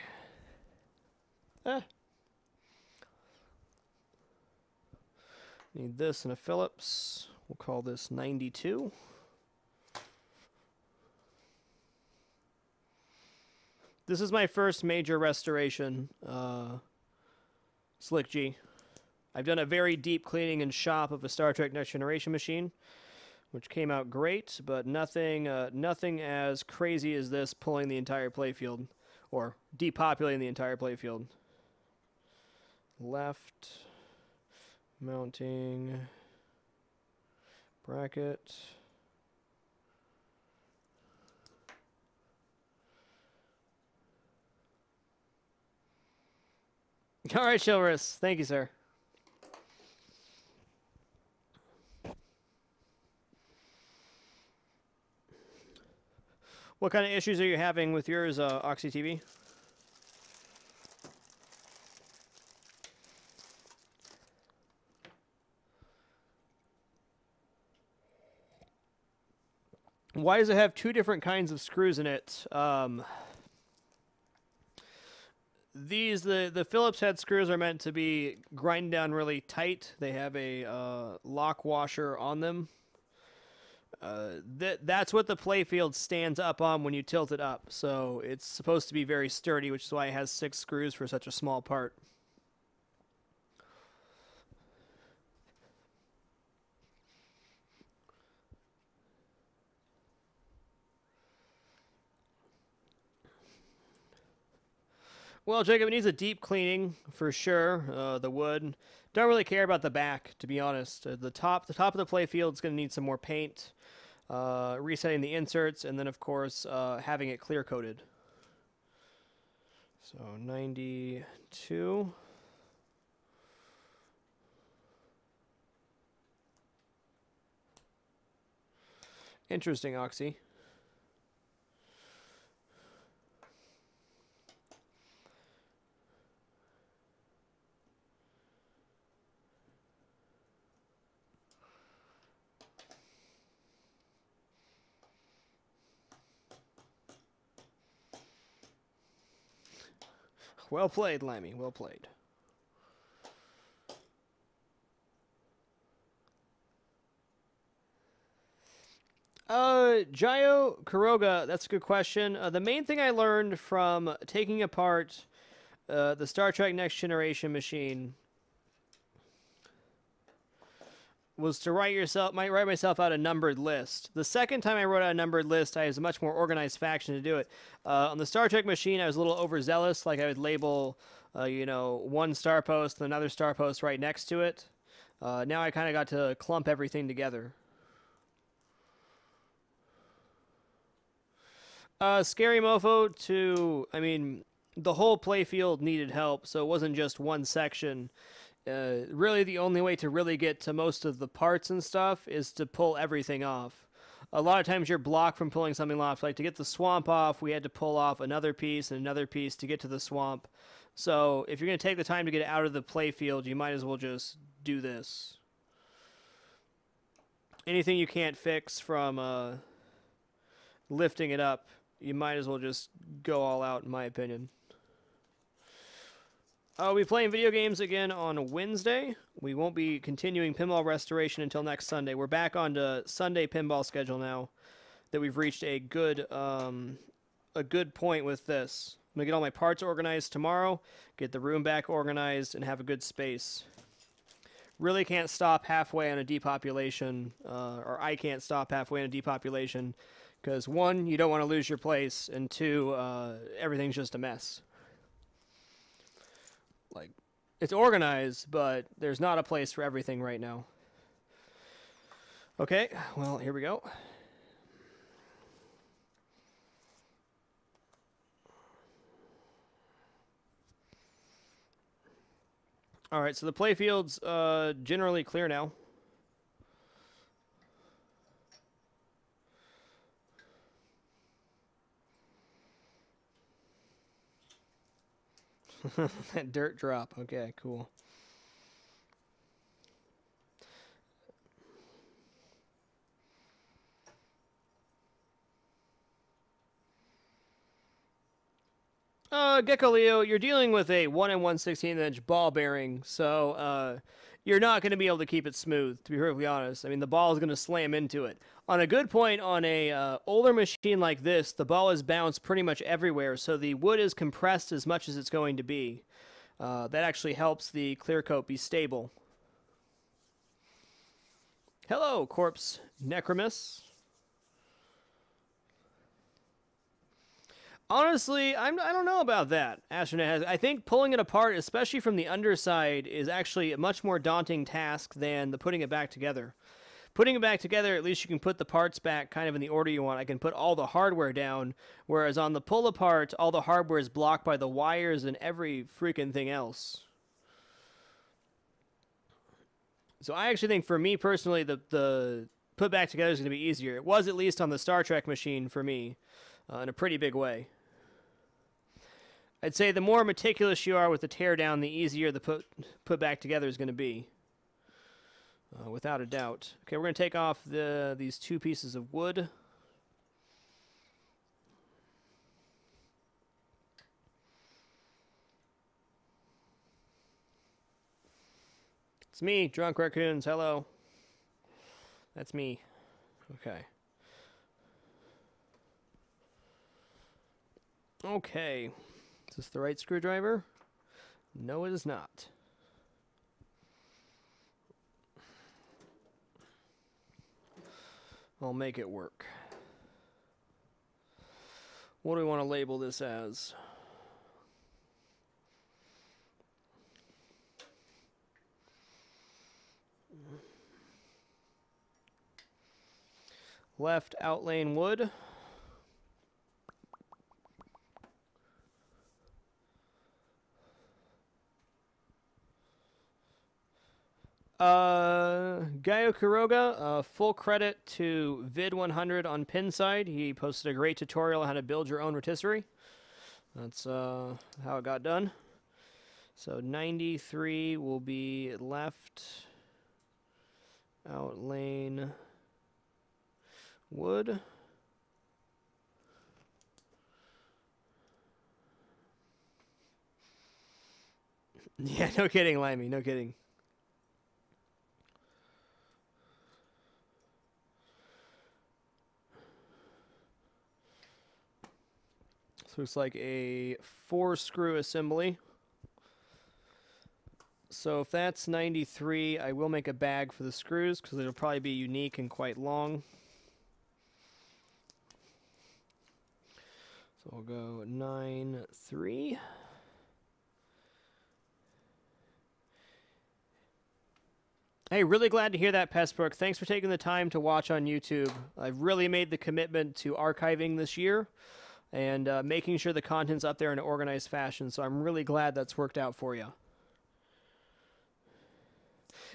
Need this and a Phillips. We'll call this 92. This is my first major restoration, Slick G. I've done a very deep cleaning and shop of a Star Trek Next Generation machine, which came out great, but nothing as crazy as this pulling the entire playfield, or depopulating the entire playfield. Left mounting bracket. All right, Chivalrous. Thank you, sir. What kind of issues are you having with yours, Oxy TV? Why does it have two different kinds of screws in it? The Phillips head screws are meant to be grind down really tight. They have a lock washer on them. That's what the playfield stands up on when you tilt it up. So it's supposed to be very sturdy, which is why it has 6 screws for such a small part. Well, Jacob, it needs a deep cleaning for sure. The wood. Don't really care about the back, to be honest. The top of the playfield is going to need some more paint, resetting the inserts, and then of course having it clear coated. So 92. Interesting, Oxy. Well played, Lammy. Well played. Jayo Kuroga, that's a good question. The main thing I learned from taking apart the Star Trek Next Generation machine was to write myself out a numbered list. The second time I wrote out a numbered list, I was a much more organized faction to do it. On the Star Trek machine, I was a little overzealous. Like I would label, one star post and another star post right next to it. Now I kind of got to clump everything together. Scary Mofo the whole playfield needed help, so it wasn't just one section. Really the only way to really get to most of the parts and stuff is to pull everything off. A lot of times you're blocked from pulling something off. Like to get the swamp off, we had to pull off another piece and another piece to get to the swamp. So if you're going to take the time to get it out of the playfield, you might as well just do this. Anything you can't fix from lifting it up, you might as well just go all out, in my opinion. We'll be playing video games again on Wednesday. We won't be continuing pinball restoration until next Sunday. We're back on the Sunday pinball schedule now that we've reached a good point with this. I'm going to get all my parts organized tomorrow, get the room back organized, and have a good space. Really can't stop halfway on a depopulation, or I can't stop halfway on a depopulation, Because one, you don't want to lose your place, and two, everything's just a mess. Like, it's organized, but there's not a place for everything right now. Okay, well, here we go. All right, so the playfield's generally clear now. That dirt drop. Okay, cool. Gecko Leo, you're dealing with a 1 1/16 inch ball bearing, so you're not going to be able to keep it smooth, to be perfectly honest. I mean, the ball is going to slam into it. On a good point, on a older machine like this, the ball is bounced pretty much everywhere, so the wood is compressed as much as it's going to be. That actually helps the clear coat be stable. Hello, Corpse Necromus. Honestly, I don't know about that, Astronet. I think pulling it apart, especially from the underside, is actually a much more daunting task than the putting it back together. Putting it back together, at least you can put the parts back kind of in the order you want. I can put all the hardware down, whereas on the pull apart, all the hardware is blocked by the wires and every freaking thing else. So I actually think, for me personally, the put back together is going to be easier. It was, at least on the Star Trek machine for me, in a pretty big way. I'd say the more meticulous you are with the teardown, the easier the put back together is going to be. Without a doubt. Okay, we're going to take off these two pieces of wood. It's me, Drunk Raccoons. Hello. That's me. Okay. Okay. Is this the right screwdriver? No, it is not. I'll make it work. What do we want to label this as? Left outlane wood. Gaio Kuroga, full credit to Vid100 on Pinside. He posted a great tutorial on how to build your own rotisserie. That's how it got done. So 93 will be left outlane wood. Yeah, no kidding, Limey, no kidding. This looks like a 4-screw assembly. So if that's 93, I will make a bag for the screws because it'll probably be unique and quite long. So we'll go 9-3. Hey, really glad to hear that, Pestbrook. Thanks for taking the time to watch on YouTube. I've really made the commitment to archiving this year and making sure the content's up there in an organized fashion, so I'm really glad that's worked out for you.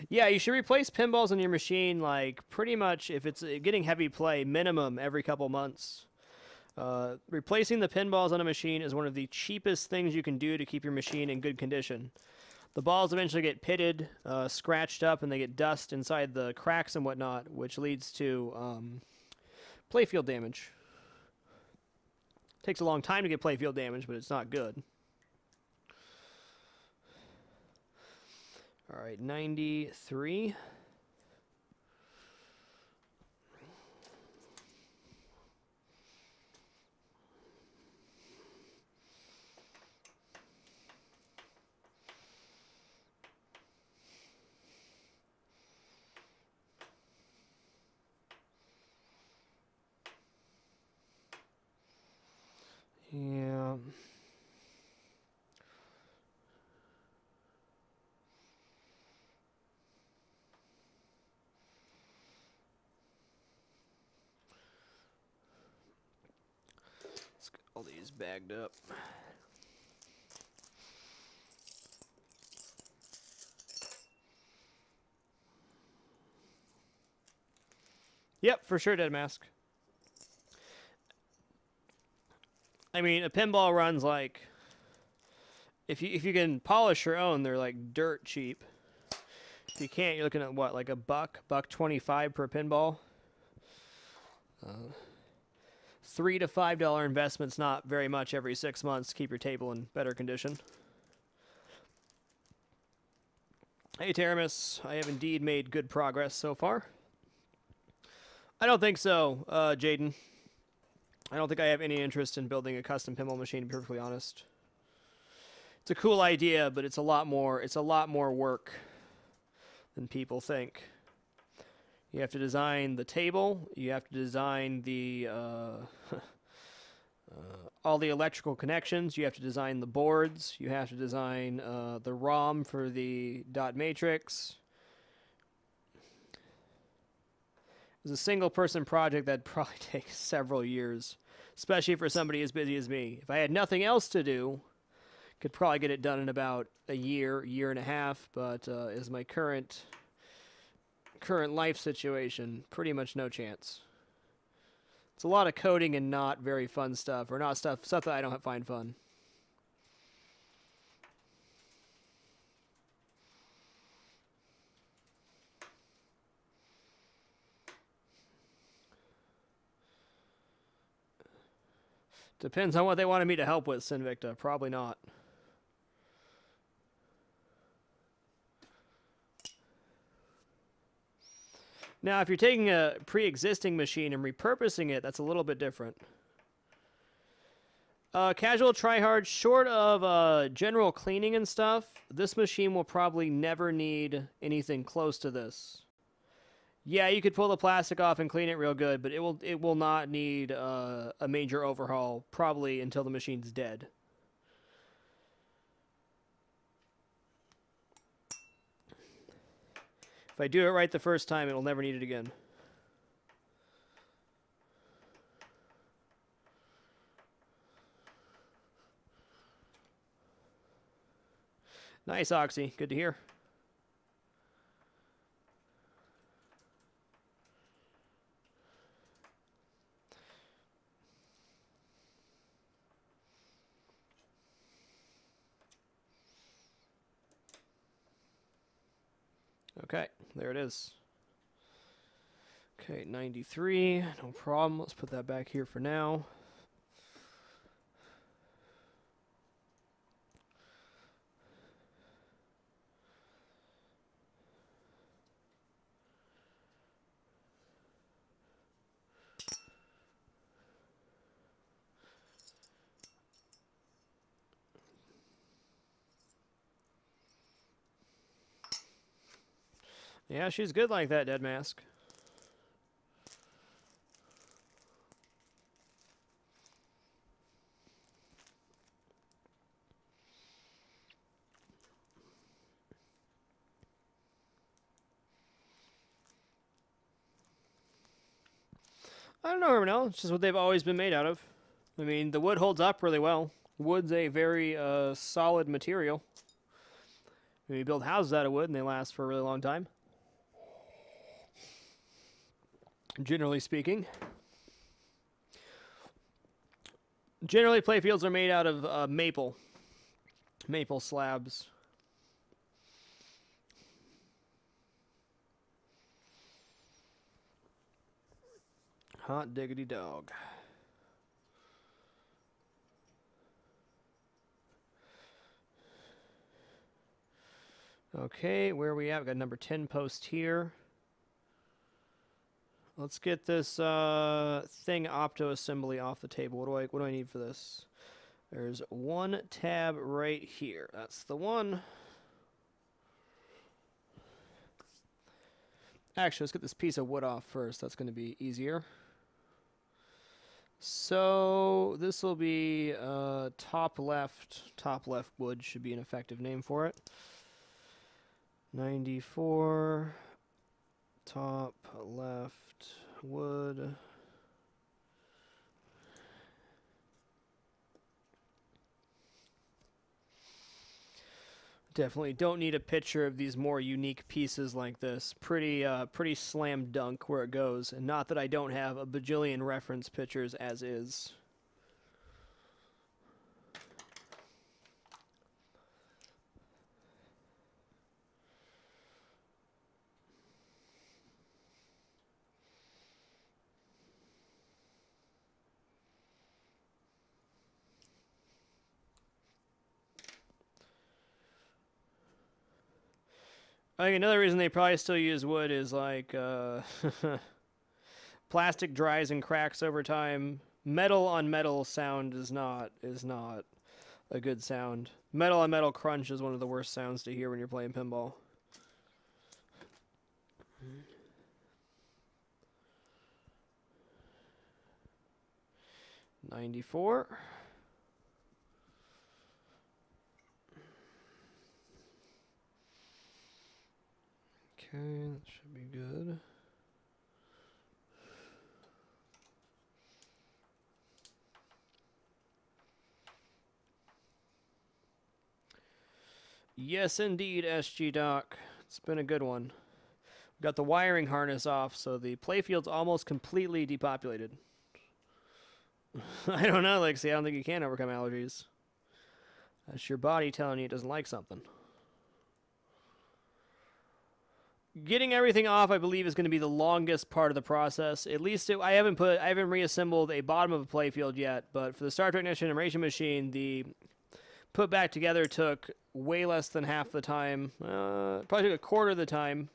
Yeah, you should replace pinballs on your machine, like, pretty much, if it's getting heavy play, minimum every couple months. Replacing the pinballs on a machine is one of the cheapest things you can do to keep your machine in good condition. The balls eventually get pitted, scratched up, and they get dust inside the cracks and whatnot, which leads to playfield damage. Takes a long time to get playfield damage, but it's not good. All right, 93. all these bagged up. Yep, for sure, Dead Mask. I mean, a pinball runs like, if you can polish your own, they're like dirt cheap. If you can't, you're looking at what, like a $1.25 per pinball. $3 to $5 investment's not very much every 6 months to keep your table in better condition. Hey, Taramis, I have indeed made good progress so far. I don't think so, Jaden. I don't think I have any interest in building a custom pinball machine, to be perfectly honest. It's a cool idea, but it's a lot more work than people think. You have to design the table, you have to design the all the electrical connections, you have to design the boards, you have to design the ROM for the dot matrix. It's a single person project that probably takes several years, especially for somebody as busy as me. If I had nothing else to do, could probably get it done in about a year and a half, but as my current life situation, pretty much no chance. It's a lot of coding and not very fun stuff, or not stuff that I don't find fun. Depends on what they wanted me to help with, Sinvicta. Probably not. Now, if you're taking a pre-existing machine and repurposing it, that's a little bit different. Casual tryhard, short of general cleaning and stuff, this machine will probably never need anything close to this. Yeah, you could pull the plastic off and clean it real good, but it will not need a major overhaul, probably until the machine's dead. If I do it right the first time, it'll never need it again. Nice, Oxy. Good to hear. Okay, there it is. Okay, 93, no problem. Let's put that back here for now. Yeah, she's good like that, Dead Mask. I don't know, Renell. It's just what they've always been made out of. I mean, the wood holds up really well. Wood's a very solid material. I mean, you build houses out of wood, and they last for a really long time. Generally speaking. Generally, playfields are made out of maple slabs. Hot diggity dog. Okay, where are we at? We got number 10 post here. Let's get this thing opto assembly off the table. What do I need for this? There's one tab right here. That's the one. Actually, let's get this piece of wood off first. That's going to be easier. So this will be top left wood should be an effective name for it. 94 top left. Wood. Definitely don't need a picture of these more unique pieces like this. Pretty slam dunk where it goes. And not that I don't have a bajillion reference pictures as is. I think another reason they probably still use wood is like plastic dries and cracks over time. Metal on metal sound is not a good sound. Metal on metal crunch is one of the worst sounds to hear when you're playing pinball. $94. Okay, that should be good. Yes, indeed, SG Doc. It's been a good one. We've got the wiring harness off, so the playfield's almost completely depopulated. I don't know, Lexi. I don't think you can overcome allergies. That's your body telling you it doesn't like something. Getting everything off, I believe, is going to be the longest part of the process. At least I haven't reassembled a bottom of a playfield yet, but for the Star Trek Next Generation machine, the put back together took way less than half the time. Probably took a quarter of the time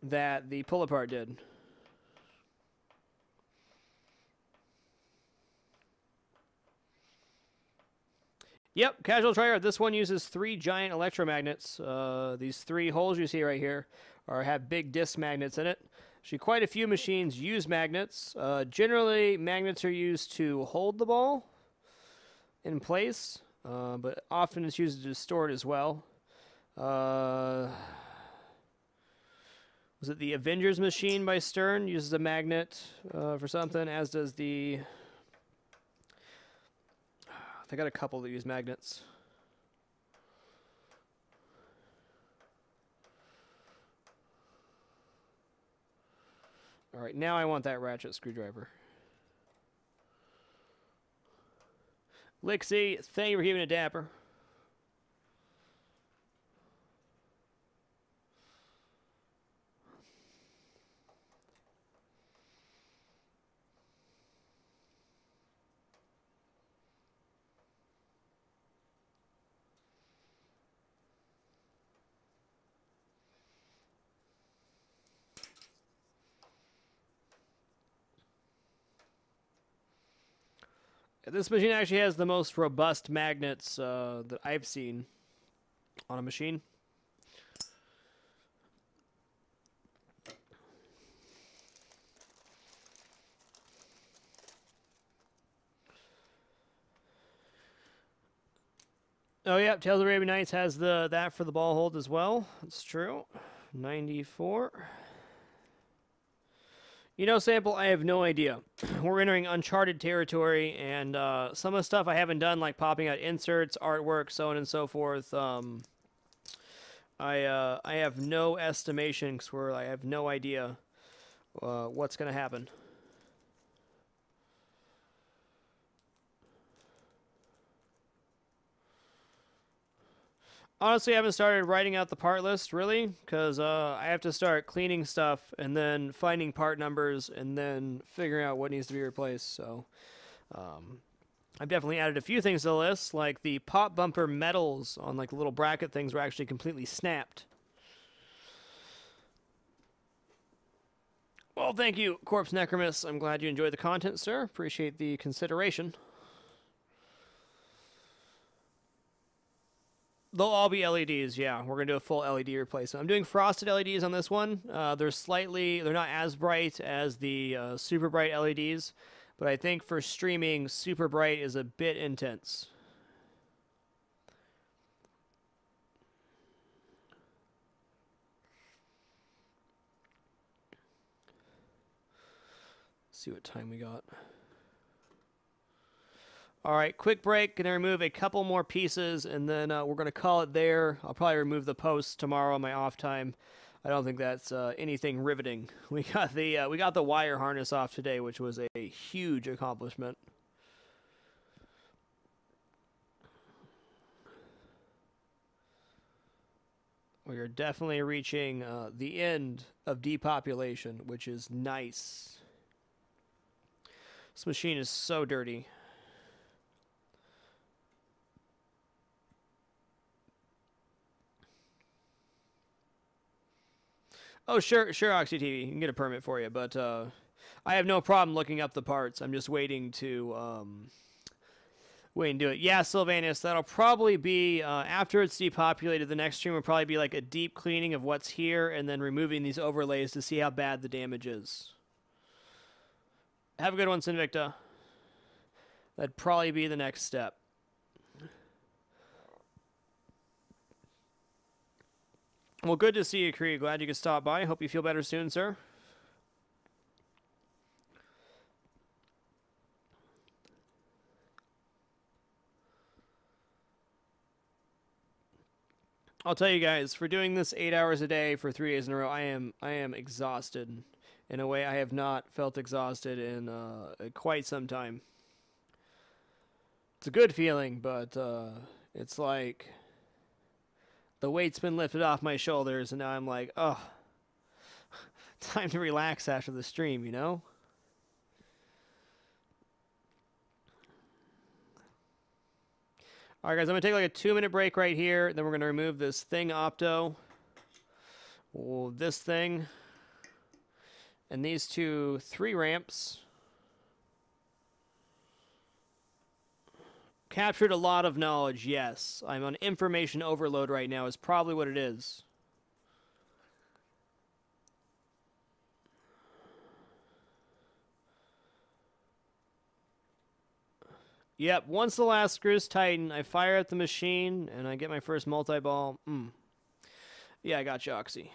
that the pull apart did. Yep, casual trier. This one uses 3 giant electromagnets. These 3 holes you see right here have big disc magnets in it. Actually, quite a few machines use magnets. Generally, magnets are used to hold the ball in place, but often it's used to store it as well. Was it the Avengers machine by Stern? Uses a magnet for something, as does the... They got a couple that use magnets. All right, now I want that ratchet screwdriver. Lixie, thank you for keeping it dapper. This machine actually has the most robust magnets that I've seen on a machine. Oh yeah, Tales of Arabian Nights has that for the ball hold as well. That's true. 94. You know, Sample, I have no idea. We're entering uncharted territory, and some of the stuff I haven't done, like popping out inserts, artwork, so on and so forth, I have no estimation, because I have no idea what's going to happen. Honestly, I haven't started writing out the part list, really, because I have to start cleaning stuff and then finding part numbers and then figuring out what needs to be replaced. So I've definitely added a few things to the list, like the pop bumper metals on like the little bracket things were actually completely snapped. Well, thank you, Corpse Necromus. I'm glad you enjoyed the content, sir. Appreciate the consideration. They'll all be LEDs, yeah. We're going to do a full LED replacement. I'm doing frosted LEDs on this one. They're not as bright as the super bright LEDs, but I think for streaming, super bright is a bit intense. Let's see what time we got. All right, quick break. Gonna remove a couple more pieces, and then we're gonna call it there. I'll probably remove the posts tomorrow on my off time. I don't think that's anything riveting. We got the wire harness off today, which was a huge accomplishment. We are definitely reaching the end of depopulation, which is nice. This machine is so dirty. Oh, sure, Oxy TV. You can get a permit for you, but I have no problem looking up the parts. I'm just waiting to do it. Yeah, Sylvanus, that'll probably be after it's depopulated. The next stream will probably be like a deep cleaning of what's here, and then removing these overlays to see how bad the damage is. Have a good one, Sinvicta. That'd probably be the next step. Well, good to see you, Kree. Glad you could stop by. Hope you feel better soon, sir. I'll tell you guys, for doing this 8 hours a day for 3 days in a row, I am exhausted in a way I have not felt exhausted in quite some time. It's a good feeling, but it's like the weight's been lifted off my shoulders, and now I'm like, oh, time to relax after the stream, you know? All right, guys, I'm going to take like a 2-minute break right here. Then we're going to remove this thing opto. This thing. And these 3 ramps. Captured a lot of knowledge, yes. I'm on information overload right now is probably what it is. Yep, once the last screws tighten, I fire at the machine, and I get my first multi-ball. Yeah, I got you, Oxy.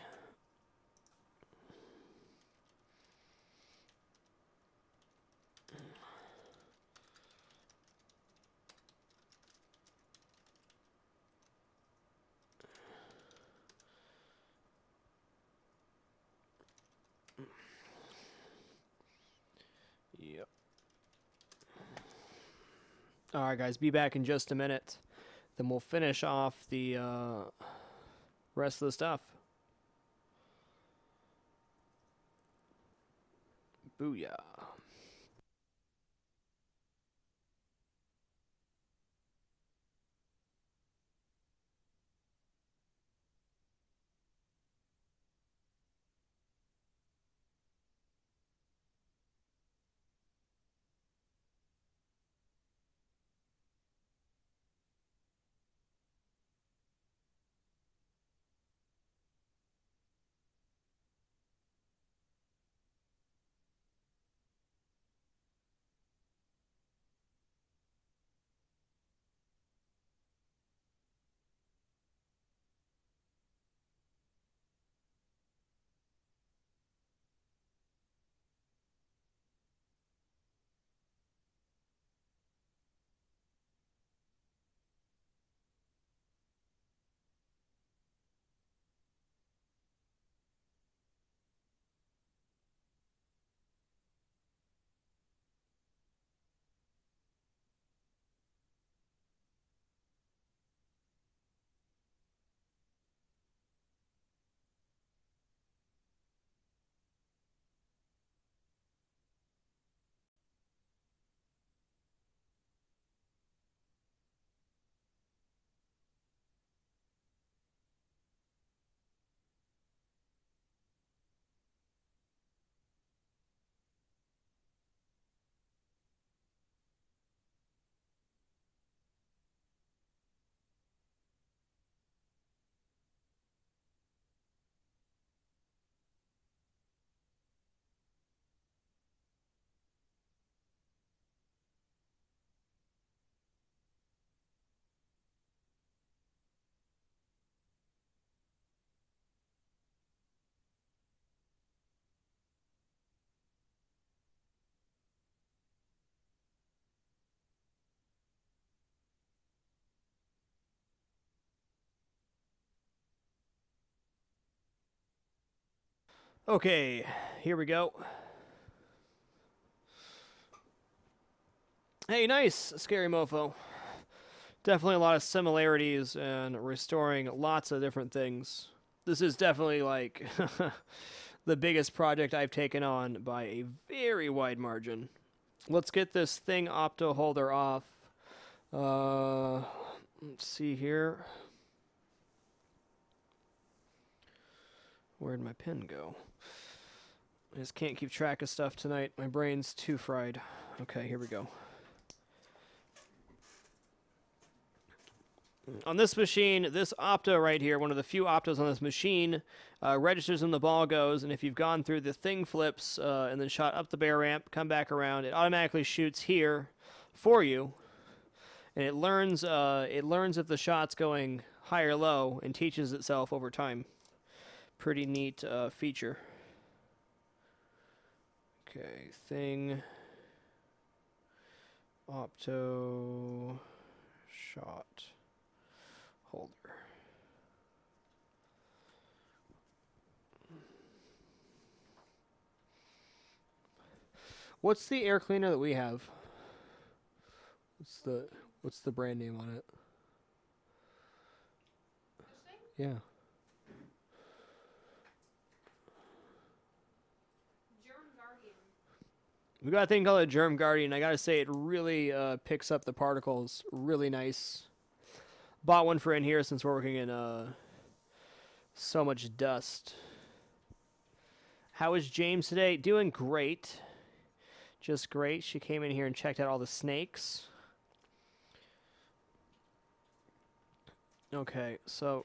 Yep. Alright, guys, be back in just a minute. Then we'll finish off the rest of the stuff. Booyah. Okay, here we go. Hey, nice, Scary Mofo. Definitely a lot of similarities and restoring lots of different things. This is definitely like the biggest project I've taken on by a very wide margin. Let's get this thing opto holder off. Let's see here. Where'd my pen go? I just can't keep track of stuff tonight. My brain's too fried. Okay, here we go. On this machine, this opto right here, one of the few optos on this machine, registers when the ball goes, and if you've gone through the thing flips and then shot up the bear ramp, come back around, it automatically shoots here for you, and it learns if the shot's going high or low and teaches itself over time. Pretty neat feature. Okay, thing, opto, shot, holder. What's the air cleaner that we have? What's the brand name on it? Yeah. We got a thing called a Germ Guardian. I gotta say, it really picks up the particles really nice. Bought one for in here since we're working in so much dust. How is James today? Doing great. Just great. She came in here and checked out all the snakes. Okay, so...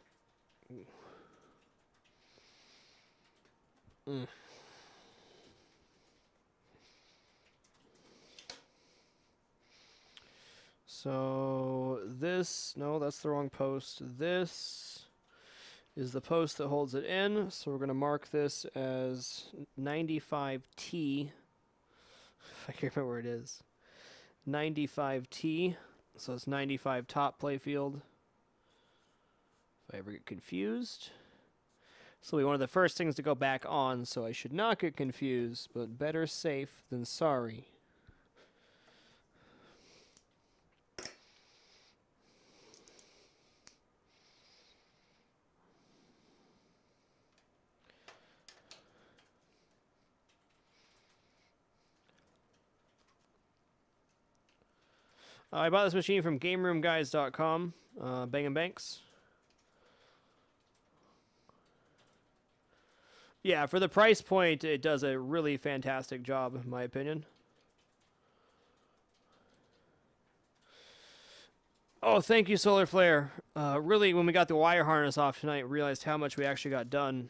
So this, no, that's the wrong post. This is the post that holds it in. So we're going to mark this as 95T. If I can remember where it is. 95T. So it's 95 top playfield. If I ever get confused. This will be one of the first things to go back on, so I should not get confused, but better safe than sorry. I bought this machine from GameRoomGuys.com, Bang & Banks. Yeah, for the price point, it does a really fantastic job, in my opinion. Oh, thank you, Solar Flare. Really, when we got the wire harness off tonight, realized how much we actually got done.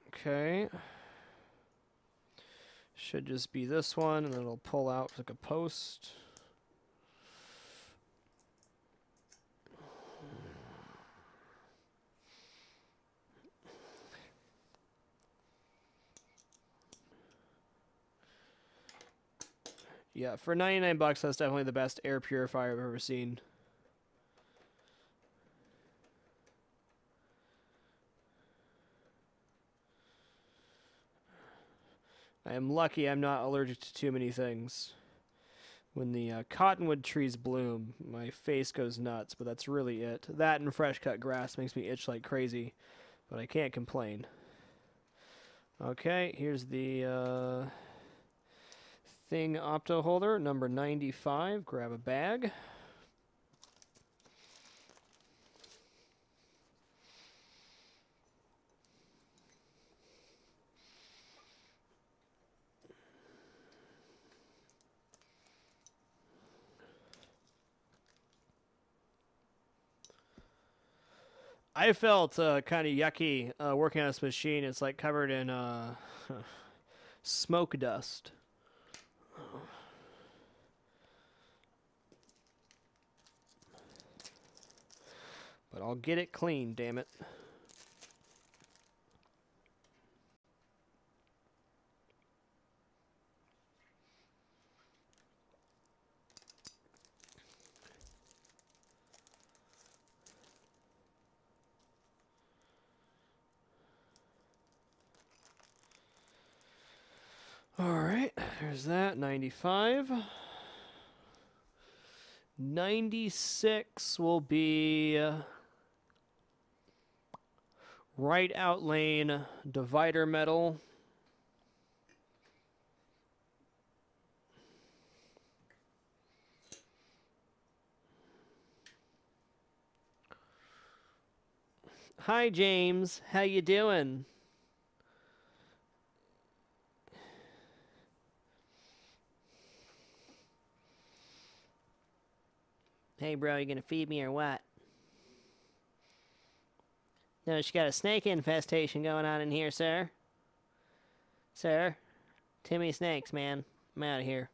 Okay. Should just be this one, and then it'll pull out like a post. Yeah, for 99 bucks, that's definitely the best air purifier I've ever seen. I am lucky I'm not allergic to too many things. When the cottonwood trees bloom, my face goes nuts, but that's really it. That and fresh cut grass makes me itch like crazy, but I can't complain. Okay, here's the thing opto holder, number 95. Grab a bag. I felt kind of yucky working on this machine. It's like covered in smoke dust. But I'll get it clean, damn it. There's that, 95. 96 will be right out lane divider metal. Hi James, how you doing? Hey bro, you gonna feed me or what? No, she got a snake infestation going on in here, sir. Sir? Too many snakes, man. I'm out of here.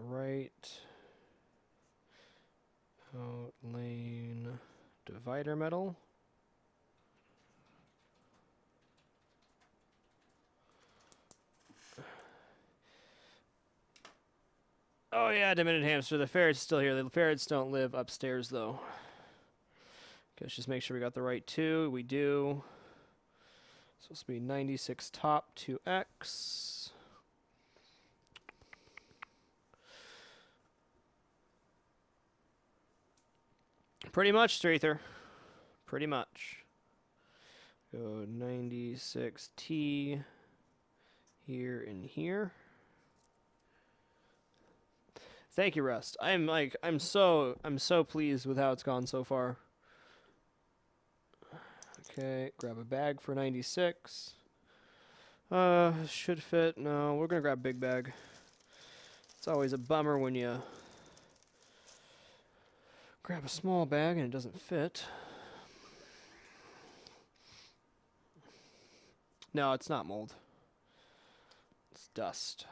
Right out lane divider metal. Oh yeah, diminished hamster. The ferret's still here. The ferrets don't live upstairs though. Okay, let's just make sure we got the right two. We do. So it's supposed to be 96 top 2x. Pretty much, Strather. Pretty much. Go 96T here and here. Thank you, Rust. I'm so pleased with how it's gone so far. Okay, grab a bag for 96. Should fit. No, we're gonna grab big bag. It's always a bummer when you grab a small bag and it doesn't fit. No, it's not mold. It's dust.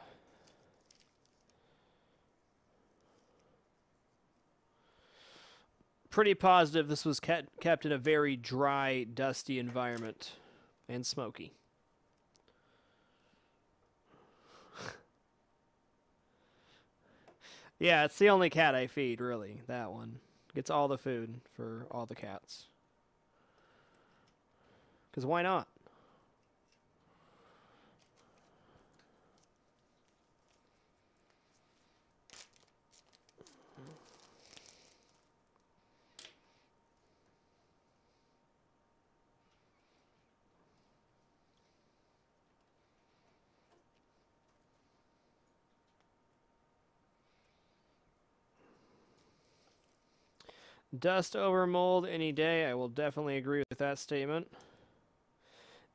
Pretty positive this was kept in a very dry, dusty environment. And smoky. Yeah, it's the only cat I feed, really. That one. Gets all the food for all the cats. Because why not? Dust over mold any day. I will definitely agree with that statement.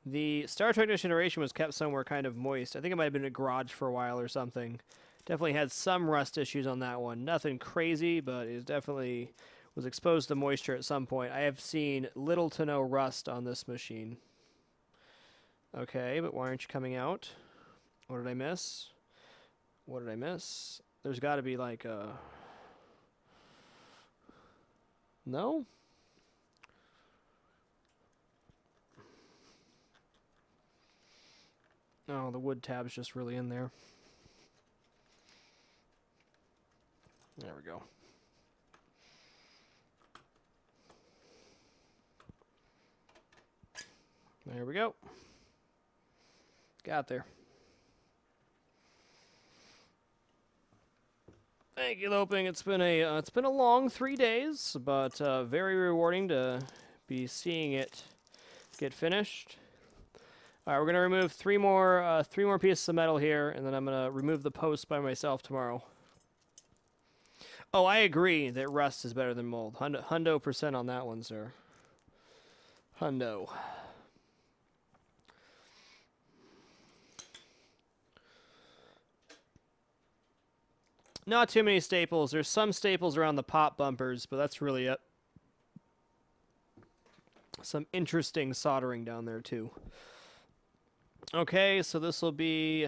The Star Trek Next Generation was kept somewhere kind of moist. I think it might have been in a garage for a while or something. Definitely had some rust issues on that one. Nothing crazy, but it definitely was exposed to moisture at some point. I have seen little to no rust on this machine. Okay, but why aren't you coming out? What did I miss? What did I miss? There's got to be like a... No? Oh, the wood tab's just really in there. There we go. There we go. Got there. Thank you, Loping. It's been a long 3 days, but very rewarding to be seeing it get finished. All right, we're gonna remove three more pieces of metal here, and then I'm gonna remove the post by myself tomorrow. Oh, I agree that rust is better than mold. Hundo percent on that one, sir. Hundo. Not too many staples. There's some staples around the pop bumpers, but that's really it. Some interesting soldering down there, too. Okay, so this will be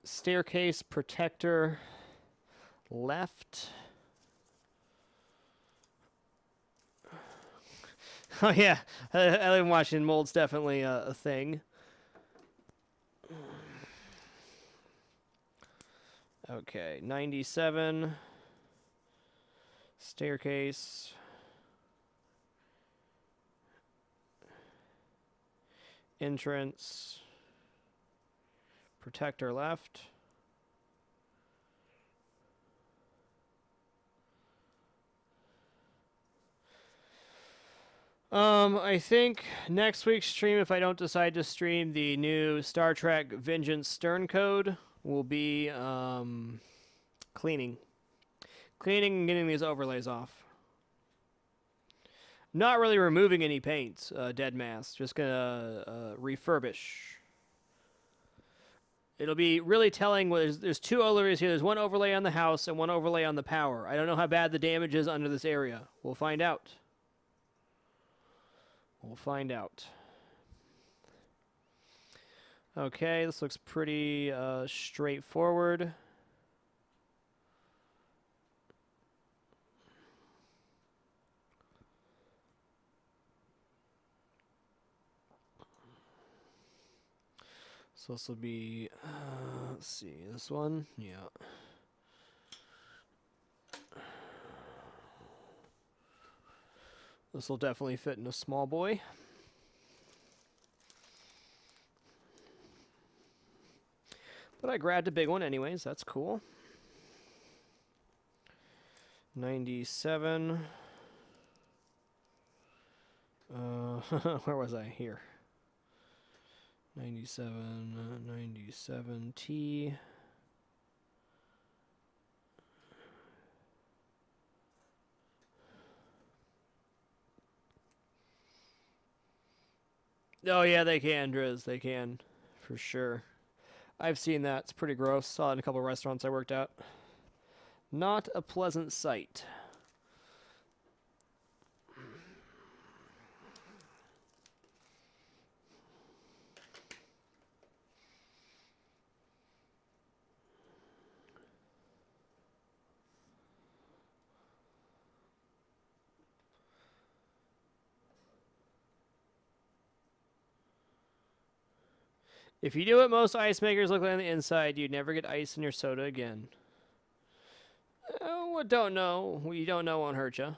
staircase protector left. Oh yeah, I've been watching mold's definitely a thing. Okay, 97. Staircase. Entrance. Protector left. I think next week's stream, if I don't decide to stream the new Star Trek Vengeance Stern Code, will be cleaning. Cleaning and getting these overlays off. Not really removing any paints, dead mass. Just gonna refurbish. It'll be really telling. There's two overlays here. There's one overlay on the house and one overlay on the power. I don't know how bad the damage is under this area. We'll find out. We'll find out. Okay, this looks pretty straightforward. So this will be, let's see, this one, yeah. This will definitely fit in a small boy. But I grabbed a big one anyways, that's cool. 97. Where was I? Here. 97T. Oh yeah, they can, Driz. They can, for sure. I've seen that. It's pretty gross. Saw it in a couple of restaurants I worked at. Not a pleasant sight. If you do what most ice makers look like on the inside, you'd never get ice in your soda again. What don't know? What you don't know won't hurt you.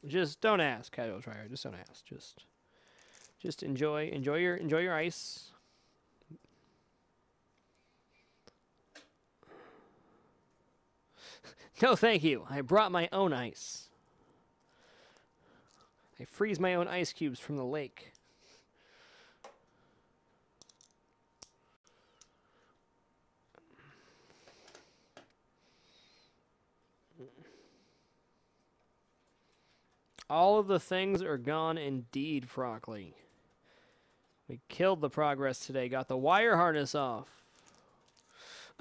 Just don't ask, casual trier. Just don't ask. Just enjoy your ice. No, thank you. I brought my own ice. I freeze my own ice cubes from the lake. All of the things are gone indeed, Frockley. We killed the progress today. Got the wire harness off.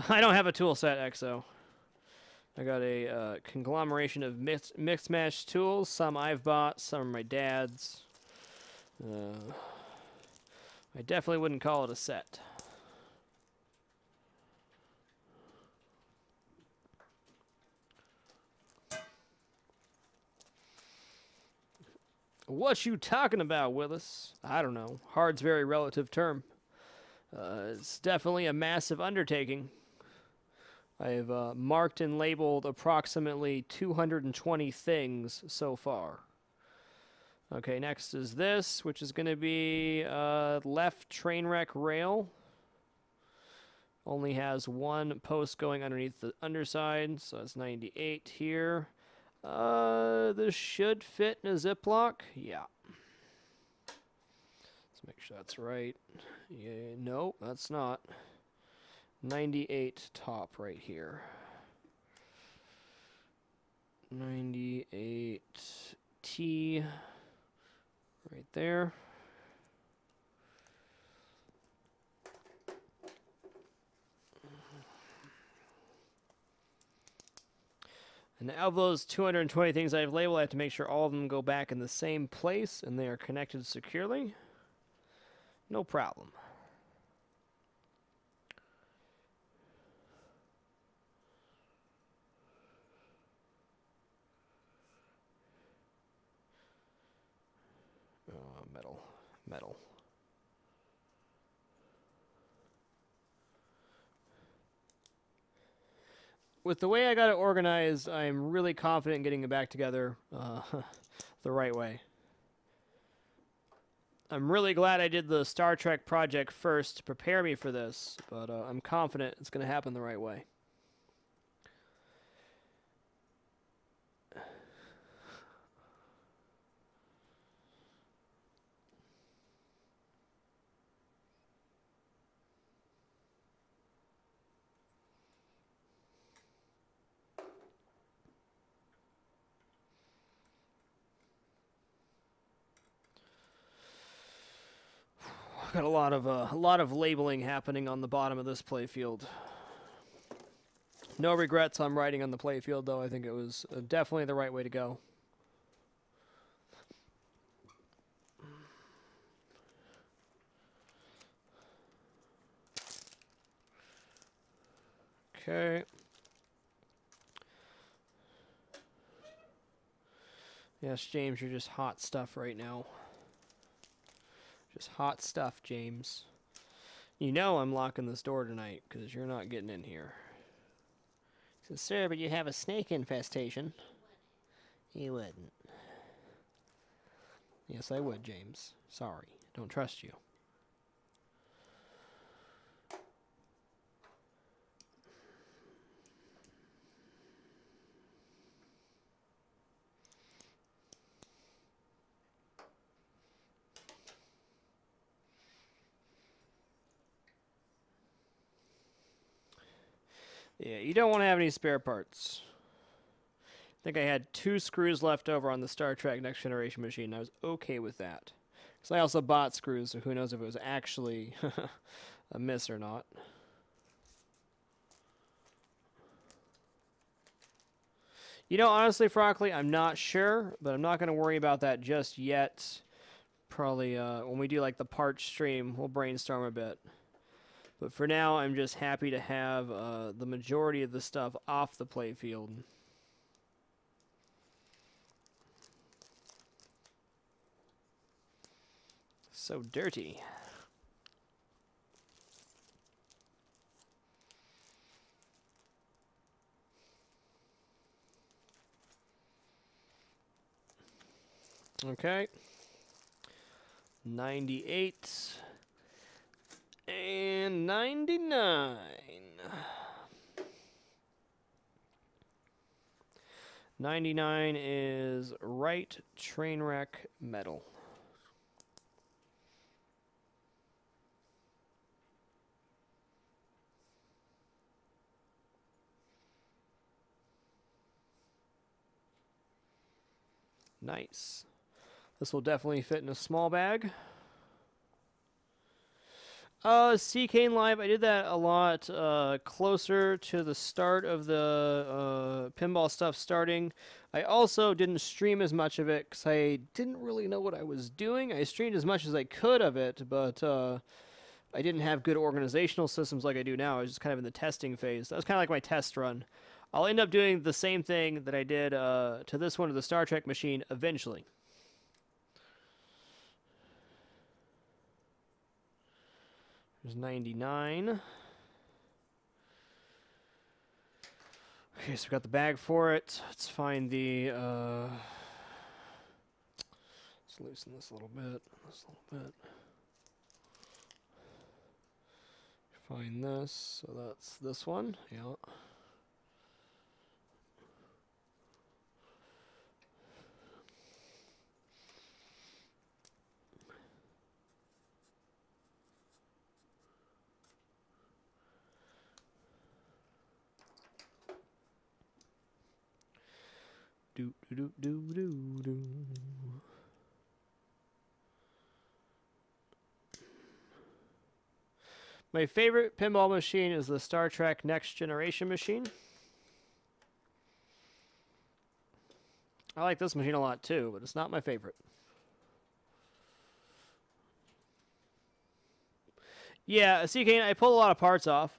I don't have a tool set, Exo. I got a conglomeration of mixed match tools. Some I've bought, some are my dad's. I definitely wouldn't call it a set. What you talking about, Willis? I don't know. Hard's a very relative term. It's definitely a massive undertaking. I've marked and labeled approximately 220 things so far. Okay, next is this, which is going to be left train wreck rail. Only has one post going underneath the underside, so it's 98 here. This should fit in a Ziploc. Yeah. Let's make sure that's right. Yeah, no, that's not. 98 top right here. 98T right there. And out of those 220 things I've labeled, I have to make sure all of them go back in the same place and they are connected securely. No problem. metal, metal. With the way I got it organized, I'm really confident in getting it back together the right way. I'm really glad I did the Star Trek project first to prepare me for this, but I'm confident it's going to happen the right way. Got a lot of labeling happening on the bottom of this playfield. No regrets on writing on the playfield, though. I think it was definitely the right way to go. Okay. Yes, James, you're just hot stuff right now. Just hot stuff, James. You know I'm locking this door tonight, because you're not getting in here. He says, sir, but you have a snake infestation. You wouldn't. Yes, I would, James. Sorry. Don't trust you. Yeah, you don't want to have any spare parts. I think I had 2 screws left over on the Star Trek Next Generation machine. I was okay with that. Because I also bought screws, so who knows if it was actually a miss or not. You know, honestly, Frockley, I'm not sure, but I'm not going to worry about that just yet. Probably when we do like the part stream, we'll brainstorm a bit. But for now, I'm just happy to have the majority of the stuff off the playfield. So dirty. Okay. 98. And 99. 99 is right train wreck metal. Nice. This will definitely fit in a small bag. C-Cane Live, I did that a lot closer to the start of the pinball stuff starting. I also didn't stream as much of it because I didn't really know what I was doing. I streamed as much as I could of it, but I didn't have good organizational systems like I do now. I was just kind of in the testing phase. That was kind of like my test run. I'll end up doing the same thing that I did to this one, to the Star Trek machine, eventually. There's 99. Okay, so we've got the bag for it. Let's find the, let's loosen this a little bit, Find this, so that's this one, yeah. Do do do do do. My favorite pinball machine is the Star Trek Next Generation machine. I like this machine a lot too, but it's not my favorite. Yeah, CK, I pulled a lot of parts off.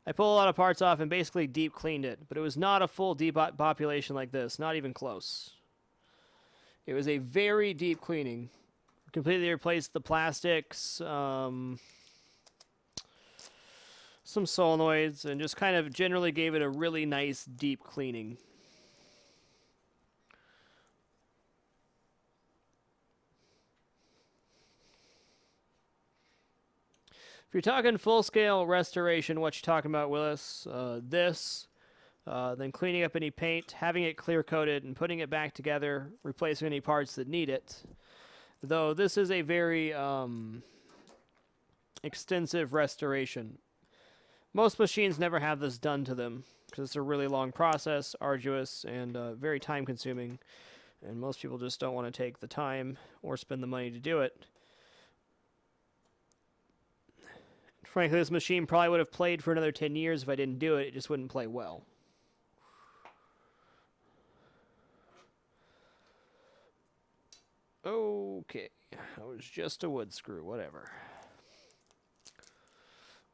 I pulled a lot of parts off and basically deep cleaned it, but it was not a full depopulation like this, not even close. It was a very deep cleaning. Completely replaced the plastics, some solenoids, and just kind of generally gave it a really nice deep cleaning. If you're talking full-scale restoration, what you talking about, Willis? Then cleaning up any paint, having it clear-coated, and putting it back together, replacing any parts that need it. Though this is a very extensive restoration. Most machines never have this done to them because it's a really long process, arduous, and very time-consuming. And most people just don't want to take the time or spend the money to do it. Frankly, this machine probably would have played for another 10 years if I didn't do it. It just wouldn't play well. Okay, that was just a wood screw, whatever.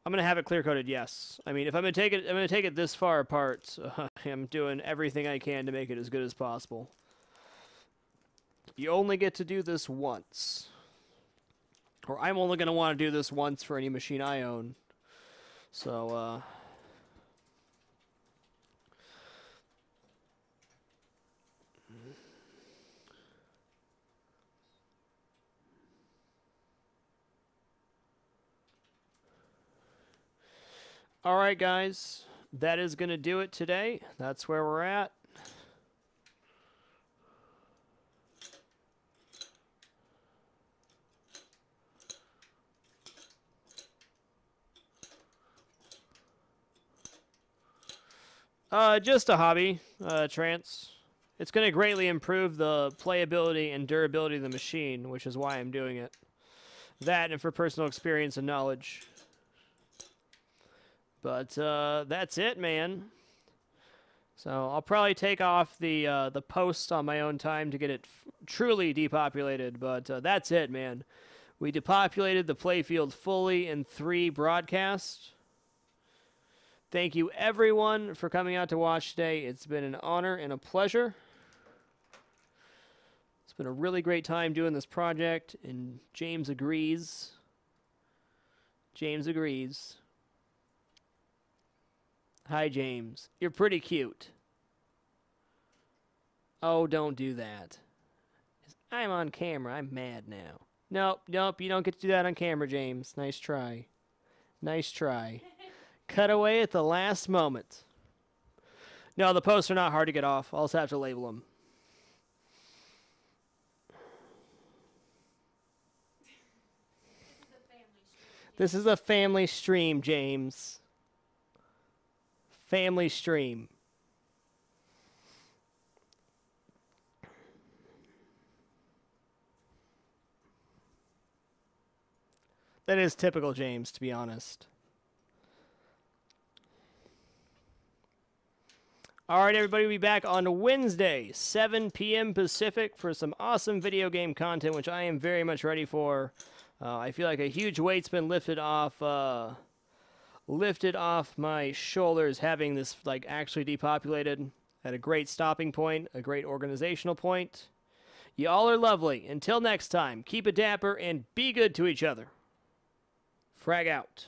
I'm gonna have it clear coated, yes. I mean, if I'm gonna take it this far apart, I'm doing everything I can to make it as good as possible. You only get to do this once. Or I'm only going to want to do this once for any machine I own. So, alright, guys. That is going to do it today. That's where we're at. Just a hobby, Trance. It's going to greatly improve the playability and durability of the machine, which is why I'm doing it. That and for personal experience and knowledge. But that's it, man. So I'll probably take off the posts on my own time to get it truly depopulated. But that's it, man. We depopulated the playfield fully in 3 broadcasts. Thank you, everyone, for coming out to watch today. It's been an honor and a pleasure. It's been a really great time doing this project, and James agrees. James agrees. Hi, James. You're pretty cute. Oh, don't do that. I'm on camera. I'm mad now. Nope, nope, you don't get to do that on camera, James. Nice try. Nice try. Cut away at the last moment. No, the posts are not hard to get off. I'll just have to label them. This is a family stream, James. Family stream. That is typical James, to be honest. All right, everybody, we'll be back on Wednesday, 7 p.m. Pacific, for some awesome video game content, which I am very much ready for. I feel like a huge weight's been lifted off my shoulders, having this actually depopulated at a great stopping point, a great organizational point. Y'all are lovely. Until next time, keep it dapper and be good to each other. Frag out.